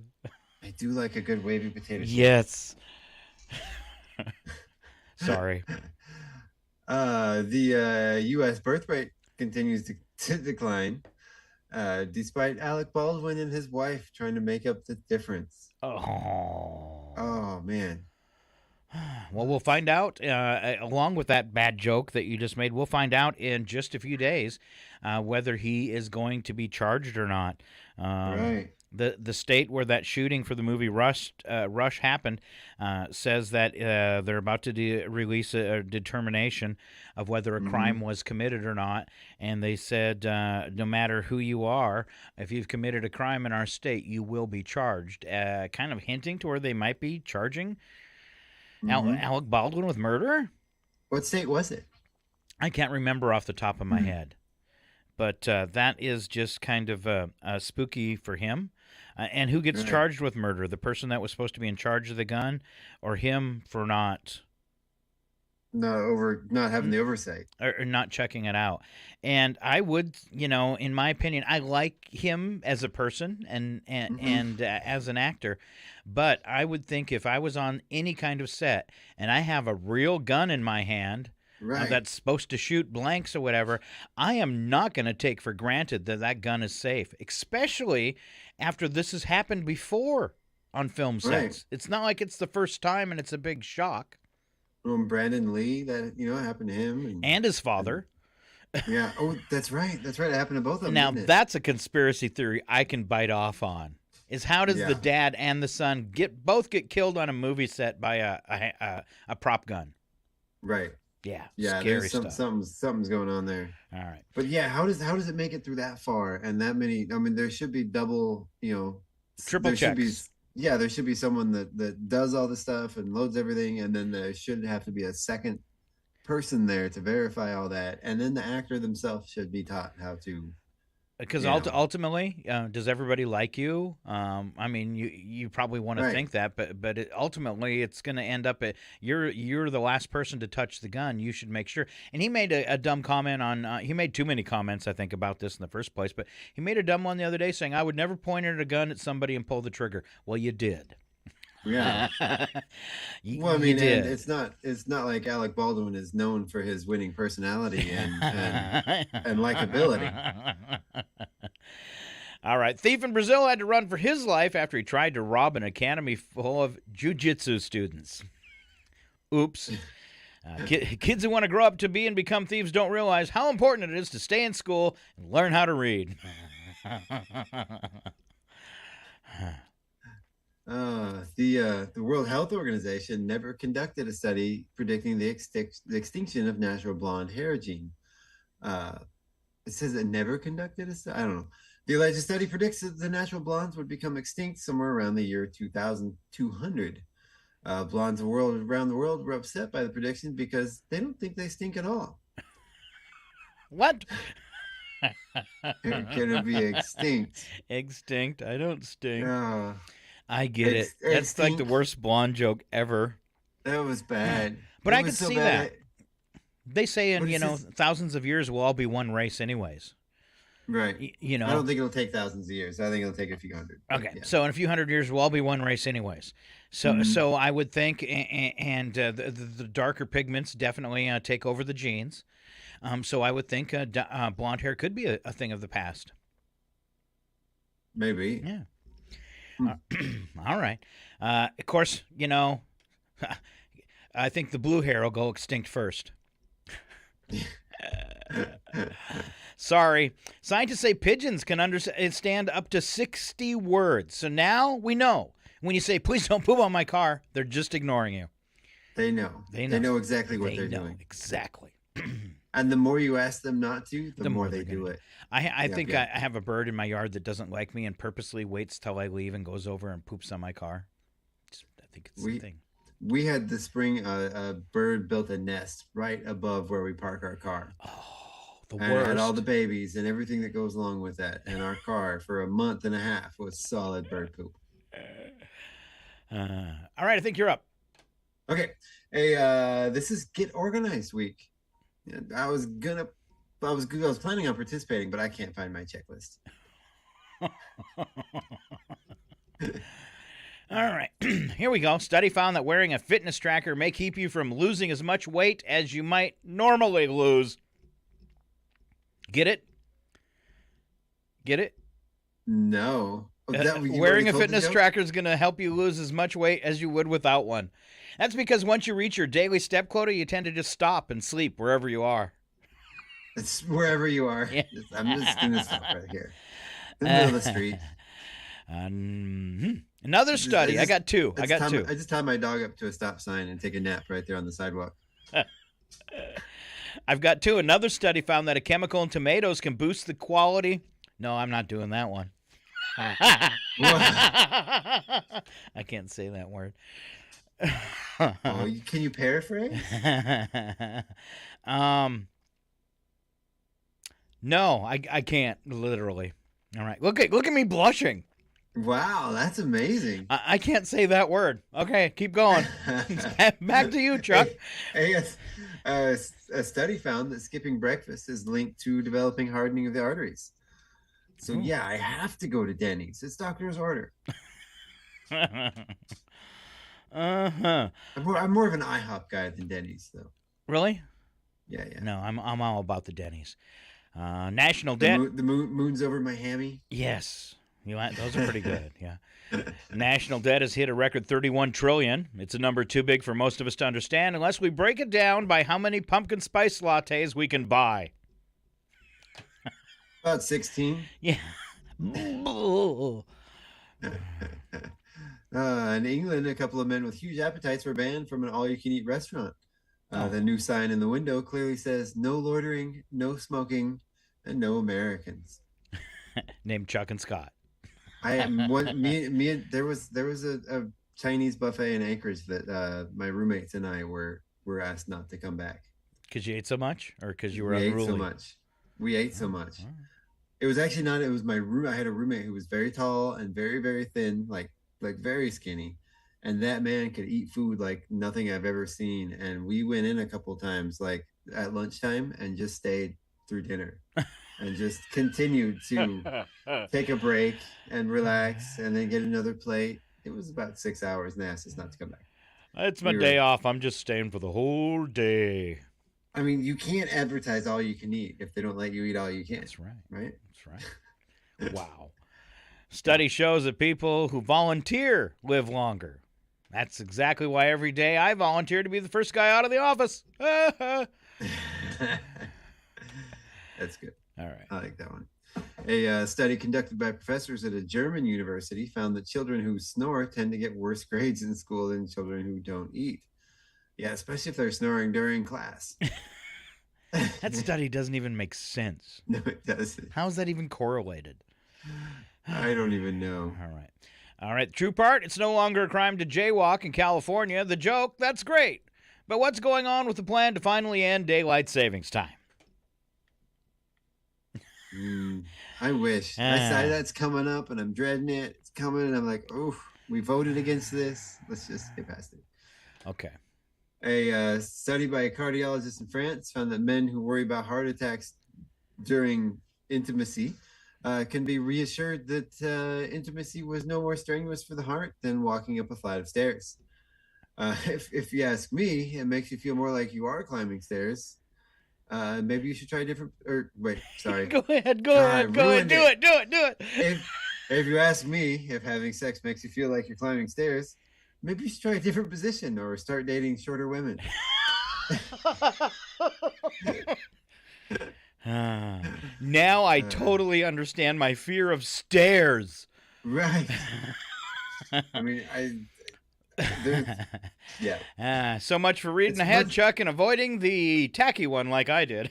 I do like a good wavy potato chip. Yes. Sorry. The U.S. birth rate continues to decline, despite Alec Baldwin and his wife trying to make up the difference. Oh, man. Well, we'll find out, along with that bad joke that you just made, we'll find out in just a few days whether he is going to be charged or not. Right. The state where that shooting for the movie Rush happened says that they're about to release a determination of whether a crime was committed or not. And they said no matter who you are, if you've committed a crime in our state, you will be charged. Kind of hinting to where they might be charging Alec Baldwin with murder. What state was it? I can't remember off the top of my head. But that is just kind of spooky for him. And who gets charged with murder? The person that was supposed to be in charge of the gun, or him for not having the oversight or not checking it out? And I would, in my opinion, I like him as a person and as an actor, but I would think if I was on any kind of set and I have a real gun in my hand. Right. That's supposed to shoot blanks or whatever, I am not going to take for granted that gun is safe, especially after this has happened before on film sets. Right. It's not like it's the first time and it's a big shock. Brandon Lee, that happened to him. And his father. Yeah. Oh, that's right. That's right. It happened to both of them. Now, that's a conspiracy theory I can bite off on. Is how does the dad and the son both get killed on a movie set by a prop gun? Right. Yeah, scary stuff. Something's going on there. All right, but how does it make it through that far and that many? I mean, there should be double, triple checks. There should be someone that does all the stuff and loads everything, and then there should have to be a second person there to verify all that, and then the actor themselves should be taught how to. Because ultimately, does everybody like you? I mean, you probably want to think that, but ultimately, it's going to end up at you're the last person to touch the gun. You should make sure. And he made a dumb comment on. He made too many comments, I think, about this in the first place. But he made a dumb one the other day, saying, "I would never point at a gun at somebody and pull the trigger." Well, you did. Yeah. Well, I mean, and it's not like Alec Baldwin is known for his winning personality and likability. All right. Thief in Brazil had to run for his life after he tried to rob an academy full of jiu-jitsu students. Oops. Kids who want to grow up to be and become thieves don't realize how important it is to stay in school and learn how to read. The World Health Organization never conducted a study predicting the extinction of natural blonde hair gene. It says it never conducted a study. I don't know. The alleged study predicts that the natural blondes would become extinct somewhere around the year 2200. Blondes around the world were upset by the prediction because they don't think they stink at all. What? They're gonna be extinct. Extinct. I don't stink. Oh, I get it. That's like the worst blonde joke ever. that was bad. But It I was could so see bad. that. They say in, What is this? thousands of years we'll all be one race anyways. Right. You know. I don't think it'll take thousands of years. I think it'll take a few hundred. but Okay, yeah. so in a few hundred years, we'll all be one race anyways. So I would think, and the darker pigments definitely take over the genes. So I would think blonde hair could be a thing of the past. Maybe. Yeah. All right. Of course, I think the blue hair will go extinct first. Sorry. Scientists say pigeons can understand up to 60 words. So now we know. When you say, please don't poop on my car, they're just ignoring you. They know. They They know. know exactly what They they're know doing. exactly. And the more you ask them not to, the more they they're do gonna it. I Yep, think yep. I have a bird in my yard that doesn't like me and purposely waits till I leave and goes over and poops on my car. I think it's the thing. We had this spring a bird built a nest right above where we park our car. The and it had all worst. the babies and everything that goes along with that. And our car for a month and a half was solid bird poop. All right, I think you're up. Okay. Hey, this is Get Organized Week. And I was planning on participating, but I can't find my checklist. All right, here we go. Study found that wearing a fitness tracker may keep you from losing as much weight as you might normally lose. Get it? Get it? No. Oh, Wearing a fitness tracker is going to help you lose as much weight as you would without one. That's because once you reach your daily step quota, you tend to just stop and sleep wherever you are. It's wherever you are. Yeah. I'm just going to stop right here. In the middle of the street. Another study. I got two. I just tie my dog up to a stop sign and take a nap right there on the sidewalk. I've got two. Another study found that a chemical in tomatoes can boost the quality. No, I'm not doing that one. I can't say that word. Can you paraphrase? No, I can't literally. All right, look at me blushing. Wow, that's amazing. I can't say that word. Okay, keep going. Back to you, Chuck. A study found that skipping breakfast is linked to developing hardening of the arteries. So yeah, I have to go to Denny's. It's doctor's order. Uh-huh. I'm more of an IHOP guy than Denny's, though. Really? Yeah. No, I'm all about the Denny's. National debt. The moon's over my hammy. Yes. Those are pretty good. Yeah. National debt has hit a record $31 trillion. It's a number too big for most of us to understand unless we break it down by how many pumpkin spice lattes we can buy. About 16. Yeah. In England, a couple of men with huge appetites were banned from an all-you-can-eat restaurant. The new sign in the window clearly says no loitering, no smoking, and no Americans. Named Chuck and Scott. There was a Chinese buffet in Anchorage that my roommates and I were asked not to come back. Because you ate so much, or because you were We unruly? ate so much. We ate so much. It was actually not. It was my room. I had a roommate who was very tall and very, very thin, like very skinny, and that man could eat food like nothing I've ever seen. And we went in a couple times, like at lunchtime, and just stayed through dinner, and just continued to take a break and relax, and then get another plate. It was about 6 hours, and they asked us not to come back. It's my day off. I'm just staying for the whole day. I mean, you can't advertise all you can eat if they don't let you eat all you can. That's right. Right? That's right. Wow. Study shows that people who volunteer live longer. That's exactly why every day I volunteer to be the first guy out of the office. That's good. All right. I like that one. A study conducted by professors at a German university found that children who snore tend to get worse grades in school than children who don't eat. Yeah, especially if they're snoring during class. That study doesn't even make sense. No, it doesn't. How is that even correlated? I don't even know. All right. True part, it's no longer a crime to jaywalk in California. The joke, that's great. But what's going on with the plan to finally end daylight savings time? I wish. I say that's coming up, and I'm dreading it. It's coming, and I'm like, oh, we voted against this. Let's just get past it. Okay. A study by a cardiologist in France found that men who worry about heart attacks during intimacy can be reassured that intimacy was no more strenuous for the heart than walking up a flight of stairs. If you ask me, it makes you feel more like you are climbing stairs. Maybe you should try different. Or wait, sorry. Go ahead. Do it. If you ask me if having sex makes you feel like you're climbing stairs, maybe you should try a different position or start dating shorter women. Now I totally understand my fear of stairs. Right. I mean, yeah. So much for reading ahead, Chuck, and avoiding the tacky one like I did.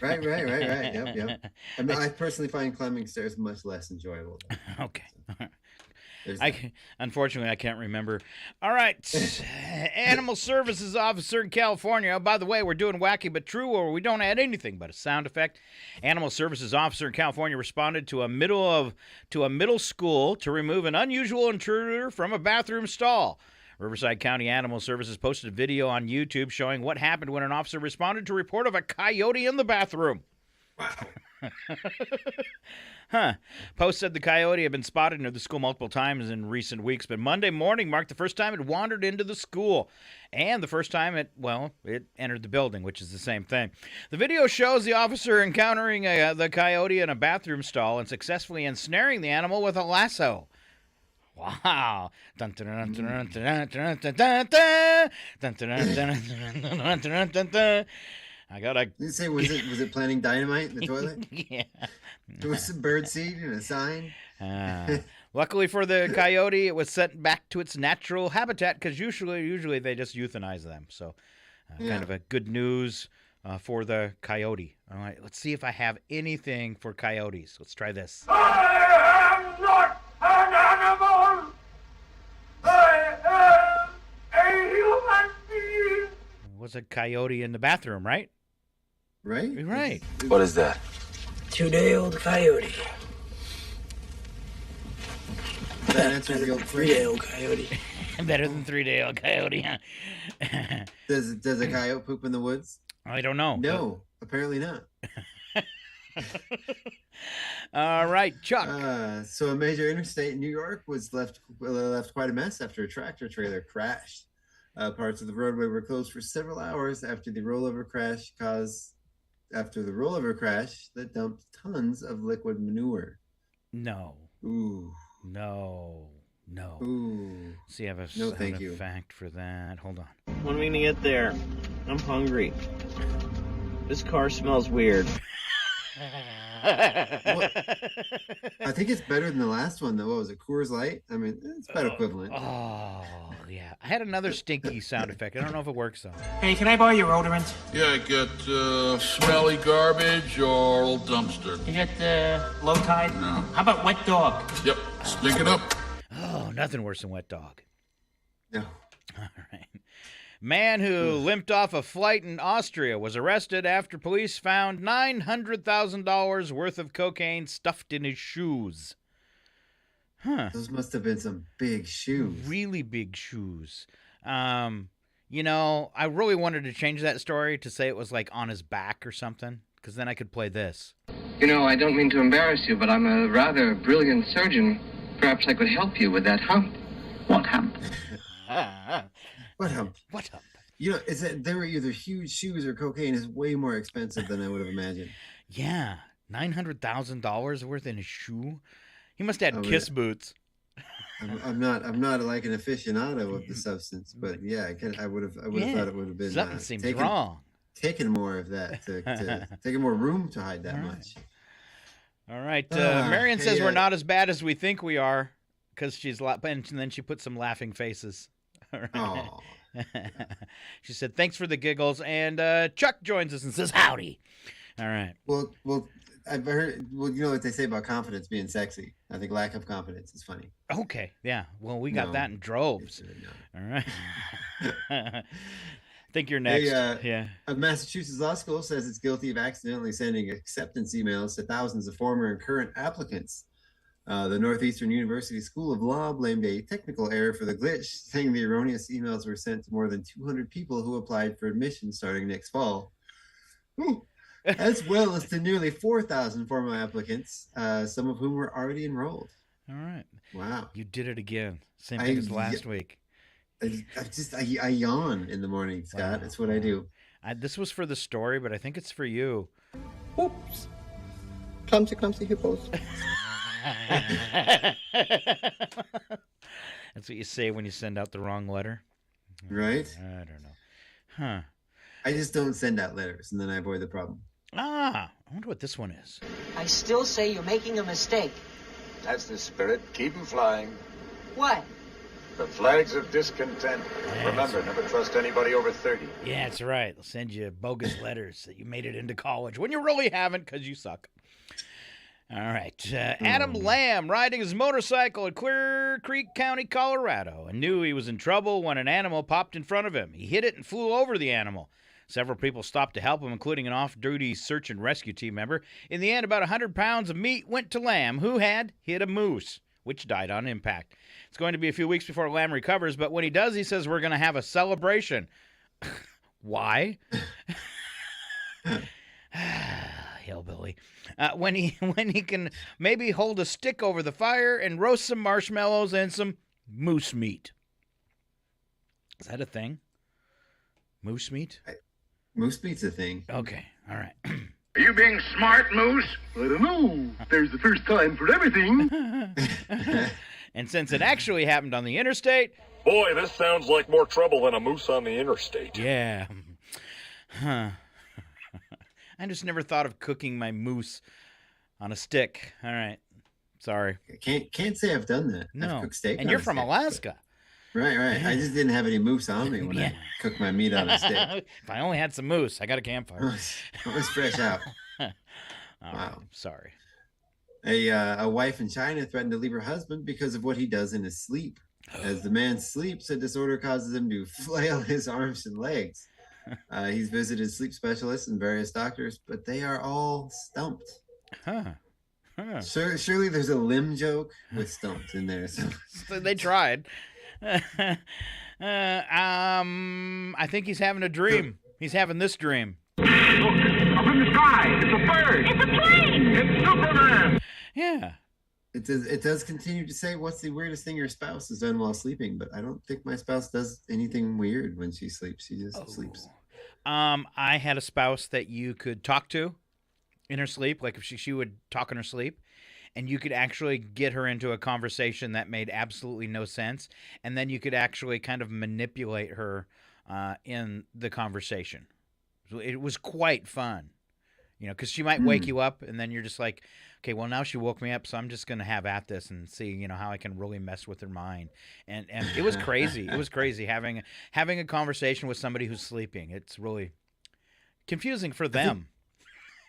Right. Yep. I mean, I personally find climbing stairs much less enjoyable. Okay. Unfortunately, I can't remember. All right. Animal Services Officer in California. By the way, we're doing Wacky But True, or we don't add anything but a sound effect. Animal Services Officer in California responded to a middle school to remove an unusual intruder from a bathroom stall. Riverside County Animal Services posted a video on YouTube showing what happened when an officer responded to a report of a coyote in the bathroom. Wow. Post said the coyote had been spotted near the school multiple times in recent weeks, but Monday morning marked the first time it wandered into the school, and the first time it entered the building, which is the same thing. The video shows the officer encountering the coyote in a bathroom stall and successfully ensnaring the animal with a lasso. Wow. I gotta. You say was it planting dynamite in the toilet? Yeah. There was some bird seed and a sign. Luckily for the coyote, it was sent back to its natural habitat because usually they just euthanize them. So, kind of a good news for the coyote. All right, let's see if I have anything for coyotes. Let's try this. I am not an animal. I am a human being. Was a coyote in the bathroom, right? Right. What is that? 2-day-old coyote. That answers the old 3-day-old coyote. Better than 3-day-old coyote, huh? Does a coyote poop in the woods? I don't know. No, apparently not. All right, Chuck. So a major interstate in New York was left quite a mess after a tractor trailer crashed. Parts of the roadway were closed for several hours after the rollover crash that dumped tons of liquid manure. No. Ooh. No. Ooh. See, I have a No, thank you. fact for that. Hold on. When are we gonna get there? I'm hungry. This car smells weird. I think it's better than the last one, though. What was it, Coors Light? I mean, it's about equivalent. Oh, yeah. I had another stinky sound effect. I don't know if it works, though. Hey, can I borrow your odorant? Yeah, I get smelly garbage or old dumpster. You get low tide? No. How about wet dog? Yep, stink it up. Oh, nothing worse than wet dog. No. All right. Man who limped off a flight in Austria was arrested after police found $900,000 worth of cocaine stuffed in his shoes. Those must have been some big shoes. Really big shoes. You know, I really wanted to change that story to say it was like on his back or something, because then I could play this. You know, I don't mean to embarrass you, but I'm a rather brilliant surgeon. Perhaps I could help you with that hump. What hump? What hump? What hump? You know, is that they were either huge shoes or cocaine is way more expensive than I would have imagined. Yeah, $900,000 worth in a shoe. He must have had Kiss boots. I'm not like an aficionado of the substance, but yeah, I would have thought it would have been something seems wrong. Taking more of that, taking more room to hide that much. All right, Marion says we're not as bad as we think we are, because she's and then she put some laughing faces. Oh. She said, thanks for the giggles. And Chuck joins us and says, howdy. All right. Well, I've heard, you know what they say about confidence being sexy. I think lack of confidence is funny. Okay. Yeah. Well, we got that in droves. All right. think you're next. A Massachusetts law school says it's guilty of accidentally sending acceptance emails to thousands of former and current applicants. The Northeastern University School of Law blamed a technical error for the glitch, saying the erroneous emails were sent to more than 200 people who applied for admission starting next fall. Ooh. As well as to nearly 4,000 former applicants, some of whom were already enrolled. All right. Wow. You did it again. Same thing as last week. I yawn in the morning, Scott. Wow. That's what I do. This was for the story, but I think it's for you. Oops. Clumsy, clumsy hippos. That's what you say when you send out the wrong letter. Right? I don't know. Huh. I just don't send out letters, and then I avoid the problem. I wonder what this one is. I still say you're making a mistake. That's the spirit. Keep them flying. What? The flags of discontent. Remember, never trust anybody over 30. Yeah, that's right. They'll send you bogus letters that you made it into college when you really haven't because you suck. All right. Adam Lamb riding his motorcycle at Clear Creek County, Colorado, and knew he was in trouble when an animal popped in front of him. He hit it and flew over the animal. Several people stopped to help him, including an off-duty search and rescue team member. In the end, about 100 pounds of meat went to Lamb, who had hit a moose, which died on impact. It's going to be a few weeks before Lamb recovers, but when he does, he says we're going to have a celebration. Why? Hillbilly. When he can maybe hold a stick over the fire and roast some marshmallows and some moose meat. Is that a thing? Moose meat? Moose meat's a thing. Okay, all right. Are you being smart, Moose? I don't know. There's the first time for everything. And since it actually happened on the interstate... Boy, this sounds like more trouble than a moose on the interstate. Yeah. Huh. I just never thought of cooking my moose on a stick. All right. Sorry. Can't say I've done that. No. I've cooked steak and you're from Alaska. Right. I just didn't have any moose on me when I cooked my meat on a stick. If I only had some moose, I got a campfire. It was fresh out. Wow. Right, sorry. A wife in China threatened to leave her husband because of what he does in his sleep. As the man sleeps, a disorder causes him to flail his arms and legs. He's visited sleep specialists and various doctors, but they are all stumped. Surely there's a limb joke with stumped in there. So they tried. I think he's having a dream. He's having this dream. Look, up in the sky. It's a bird. It's a plane. It's Superman. Yeah. It does continue to say, what's the weirdest thing your spouse has done while sleeping? But I don't think my spouse does anything weird when she sleeps. She just sleeps. I had a spouse that you could talk to in her sleep, like if she would talk in her sleep, and you could actually get her into a conversation that made absolutely no sense, and then you could actually kind of manipulate her in the conversation. So it was quite fun, because she might wake you up, and then you're just like, okay, well, now she woke me up, so I'm just going to have at this and see, how I can really mess with her mind. And it was crazy. It was crazy having a conversation with somebody who's sleeping. It's really confusing for them.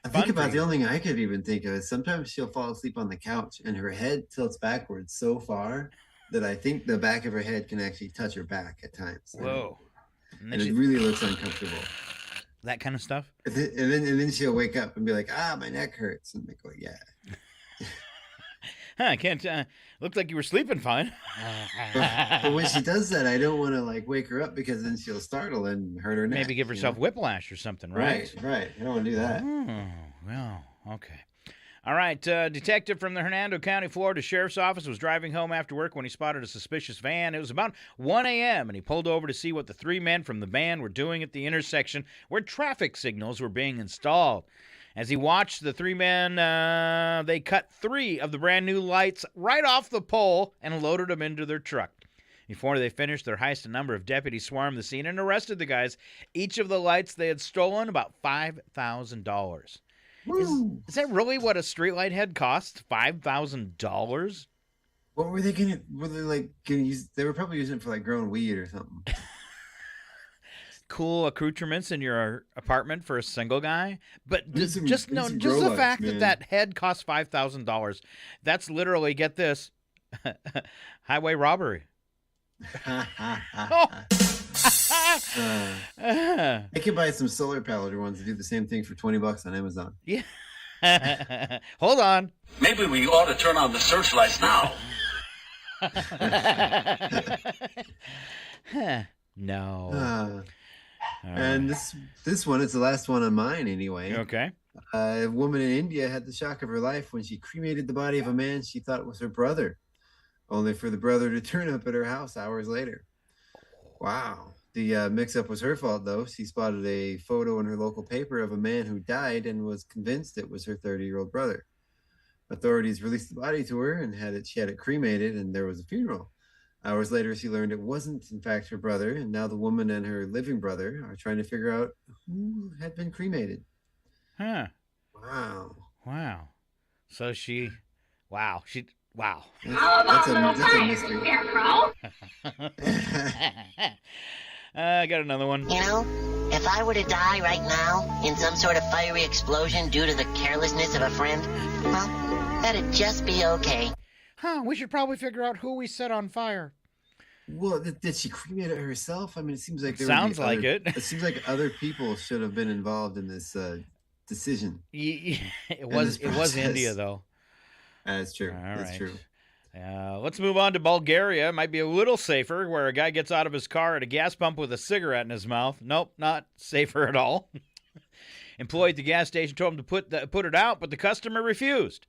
I think about the only thing I could even think of is sometimes she'll fall asleep on the couch and her head tilts backwards so far that I think the back of her head can actually touch her back at times. Whoa. And it really looks uncomfortable. That kind of stuff? And then she'll wake up and be like, my neck hurts. And I go, yeah. I can't. Looks like you were sleeping fine. but when she does that, I don't want to wake her up because then she'll startle and hurt her neck. Maybe give herself whiplash or something, right? Right. I don't want to do that. Oh, well, okay. All right. Detective from the Hernando County, Florida Sheriff's Office was driving home after work when he spotted a suspicious van. It was about 1 a.m., and he pulled over to see what the three men from the van were doing at the intersection where traffic signals were being installed. As he watched the three men, they cut 3 of the brand-new lights right off the pole and loaded them into their truck. Before they finished their heist, a number of deputies swarmed the scene and arrested the guys. Each of the lights they had stolen about $5,000. Is that really what a streetlight head costs? $5,000? What were they gonna? Were they gonna use? They were probably using it for growing weed or something. Cool accoutrements in your apartment for a single guy, but just the lights, fact man. that head costs $5,000. That's literally, get this, highway robbery. I could buy some solar powered ones to do the same thing for $20 on Amazon. Yeah. Hold on. Maybe we ought to turn on the searchlights now. No. And this one is the last one on mine anyway. Okay. A woman in India had the shock of her life when she cremated the body of a man she thought was her brother, only for the brother to turn up at her house hours later. Wow. The mix-up was her fault, though. She spotted a photo in her local paper of a man who died and was convinced it was her 30-year-old brother. Authorities released the body to her and she had it cremated, and there was a funeral. Hours later, she learned it wasn't, in fact, her brother, and now the woman and her living brother are trying to figure out who had been cremated. Huh. Wow. So wow. That's a mystery. I got another one. You know, if I were to die right now in some sort of fiery explosion due to the carelessness of a friend, well, that'd just be okay. We should probably figure out who we set on fire. Well, did she cremate it herself? I mean, it seems like It seems like other people should have been involved in this decision. It was India, though. That's true. That's true. Let's move on to Bulgaria. It might be a little safer, where a guy gets out of his car at a gas pump with a cigarette in his mouth. Nope, not safer at all. Employee at the gas station told him to put it out, but the customer refused.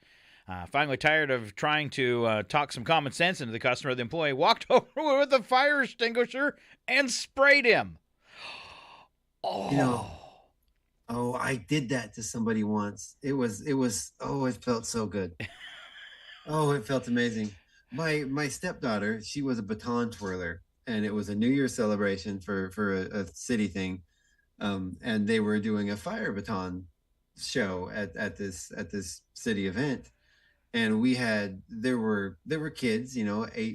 Finally, tired of trying to talk some common sense into the customer, the employee walked over with a fire extinguisher and sprayed him. I did that to somebody once. It felt so good. It felt amazing. My stepdaughter, she was a baton twirler, and it was a New Year's celebration for a city thing. And they were doing a fire baton show at this city event. And there were kids,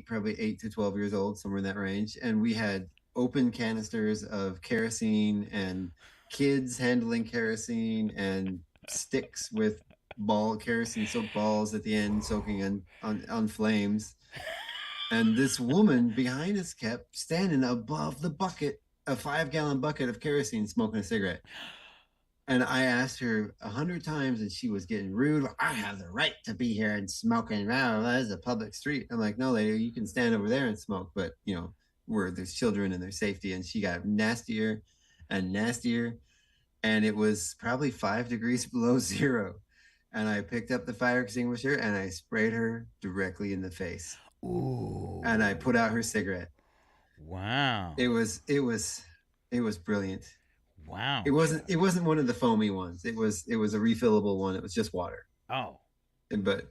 probably 8 to 12 years old, somewhere in that range. And we had open canisters of kerosene and kids handling kerosene and sticks with kerosene soaked balls at the end, soaking on flames. And this woman behind us kept standing above the bucket, a 5-gallon bucket of kerosene, smoking a cigarette. And I asked her 100 times, and she was getting rude. I have the right to be here and smoking. That is a public street. I'm like, no, lady, you can stand over there and smoke, but where there's children and there's safety. And she got nastier and nastier, and it was probably 5 degrees below zero. And I picked up the fire extinguisher and I sprayed her directly in the face. Ooh. And I put out her cigarette. Wow. It was brilliant. Wow. It wasn't one of the foamy ones. It was a refillable one. It was just water. Oh. But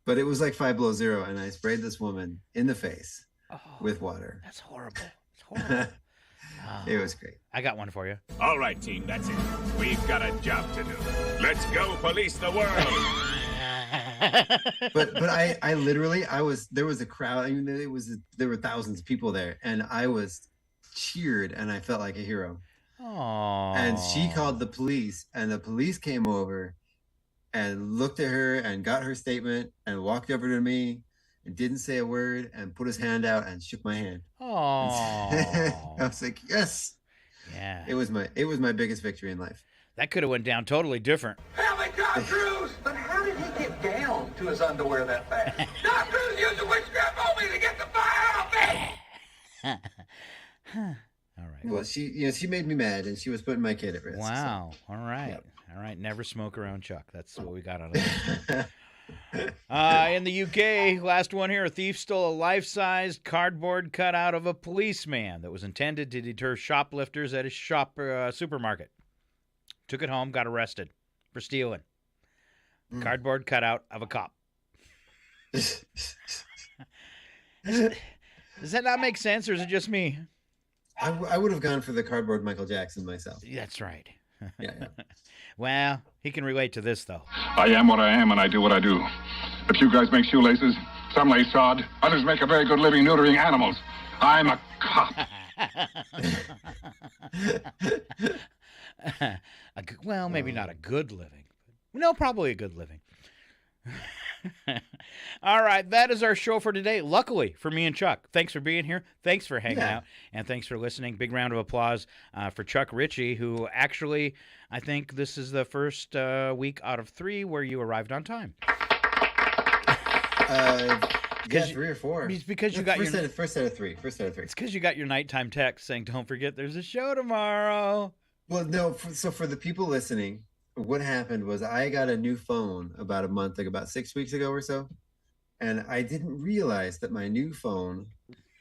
it was like 5 below zero, and I sprayed this woman in the face with water. That's horrible. It's horrible. It was great. I got one for you. All right, team, that's it. We've got a job to do. Let's go police the world. but I literally there was a crowd. I mean, there were thousands of people there, and I was cheered, and I felt like a hero. Aww. And she called the police, and the police came over and looked at her and got her statement and walked over to me and didn't say a word and put his hand out and shook my hand. Oh. I was like, yes. Yeah. It was my biggest victory in life. That could have went down totally different. Help me, Tom Cruise! But how did he get down to his underwear that fast? Tom Cruise used the witchcraft on me to get the fire off me! All right. Well, she made me mad, and she was putting my kid at risk. Wow. So. All right. Yep. All right. Never smoke around Chuck. That's what we got out of this. In the UK, last one here, a thief stole a life-sized cardboard cutout of a policeman that was intended to deter shoplifters at his supermarket. Took it home, got arrested for stealing. Cardboard cutout of a cop. Does that not make sense, or is it just me? I would have gone for the cardboard Michael Jackson myself. That's right. Yeah. Well, he can relate to this, though. I am what I am, and I do what I do. A few guys make shoelaces, some lay sod, others make a very good living neutering animals. I'm a cop. Well, maybe not a good living. No, probably a good living. All right, that is our show for today. Luckily for me and Chuck. Thanks for being here. Thanks for hanging out. And thanks for listening. Big round of applause for Chuck Ritchie, who actually, I think this is the first week out of 3 where you arrived on time. Yeah, 3 or 4. It's because you got first set of 3. It's because you got your nighttime text saying, "Don't forget, there's a show tomorrow." Well, no. So for the people listening, what happened was I got a new phone about a month, like about 6 weeks ago or so, and I didn't realize that my new phone,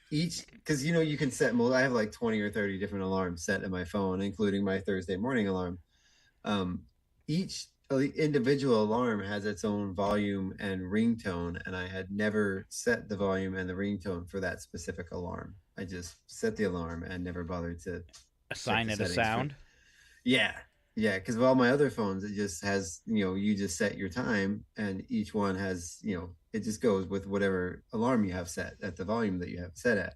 because you can set. I have like 20 or 30 different alarms set in my phone, including my Thursday morning alarm. Each individual alarm has its own volume and ringtone, and I had never set the volume and the ringtone for that specific alarm. I just set the alarm and never bothered to assign it a sound. Yeah, because of all my other phones, it just has, you just set your time, and each one has, it just goes with whatever alarm you have set at the volume that you have set at.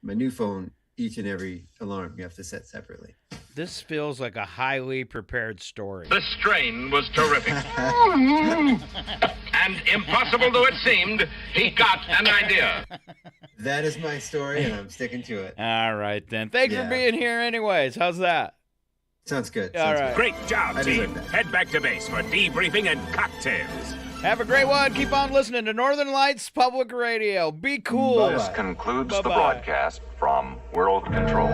My new phone, each and every alarm you have to set separately. This feels like a highly prepared story. The strain was terrific. And impossible though it seemed, he got an idea. That is my story, and I'm sticking to it. All right, then. Thanks for being here anyways. How's that? Sounds good. All right. Great job, team. Head back to base for debriefing and cocktails. Have a great one. Keep on listening to Northern Lights Public Radio. Be cool. This concludes the broadcast from World Control.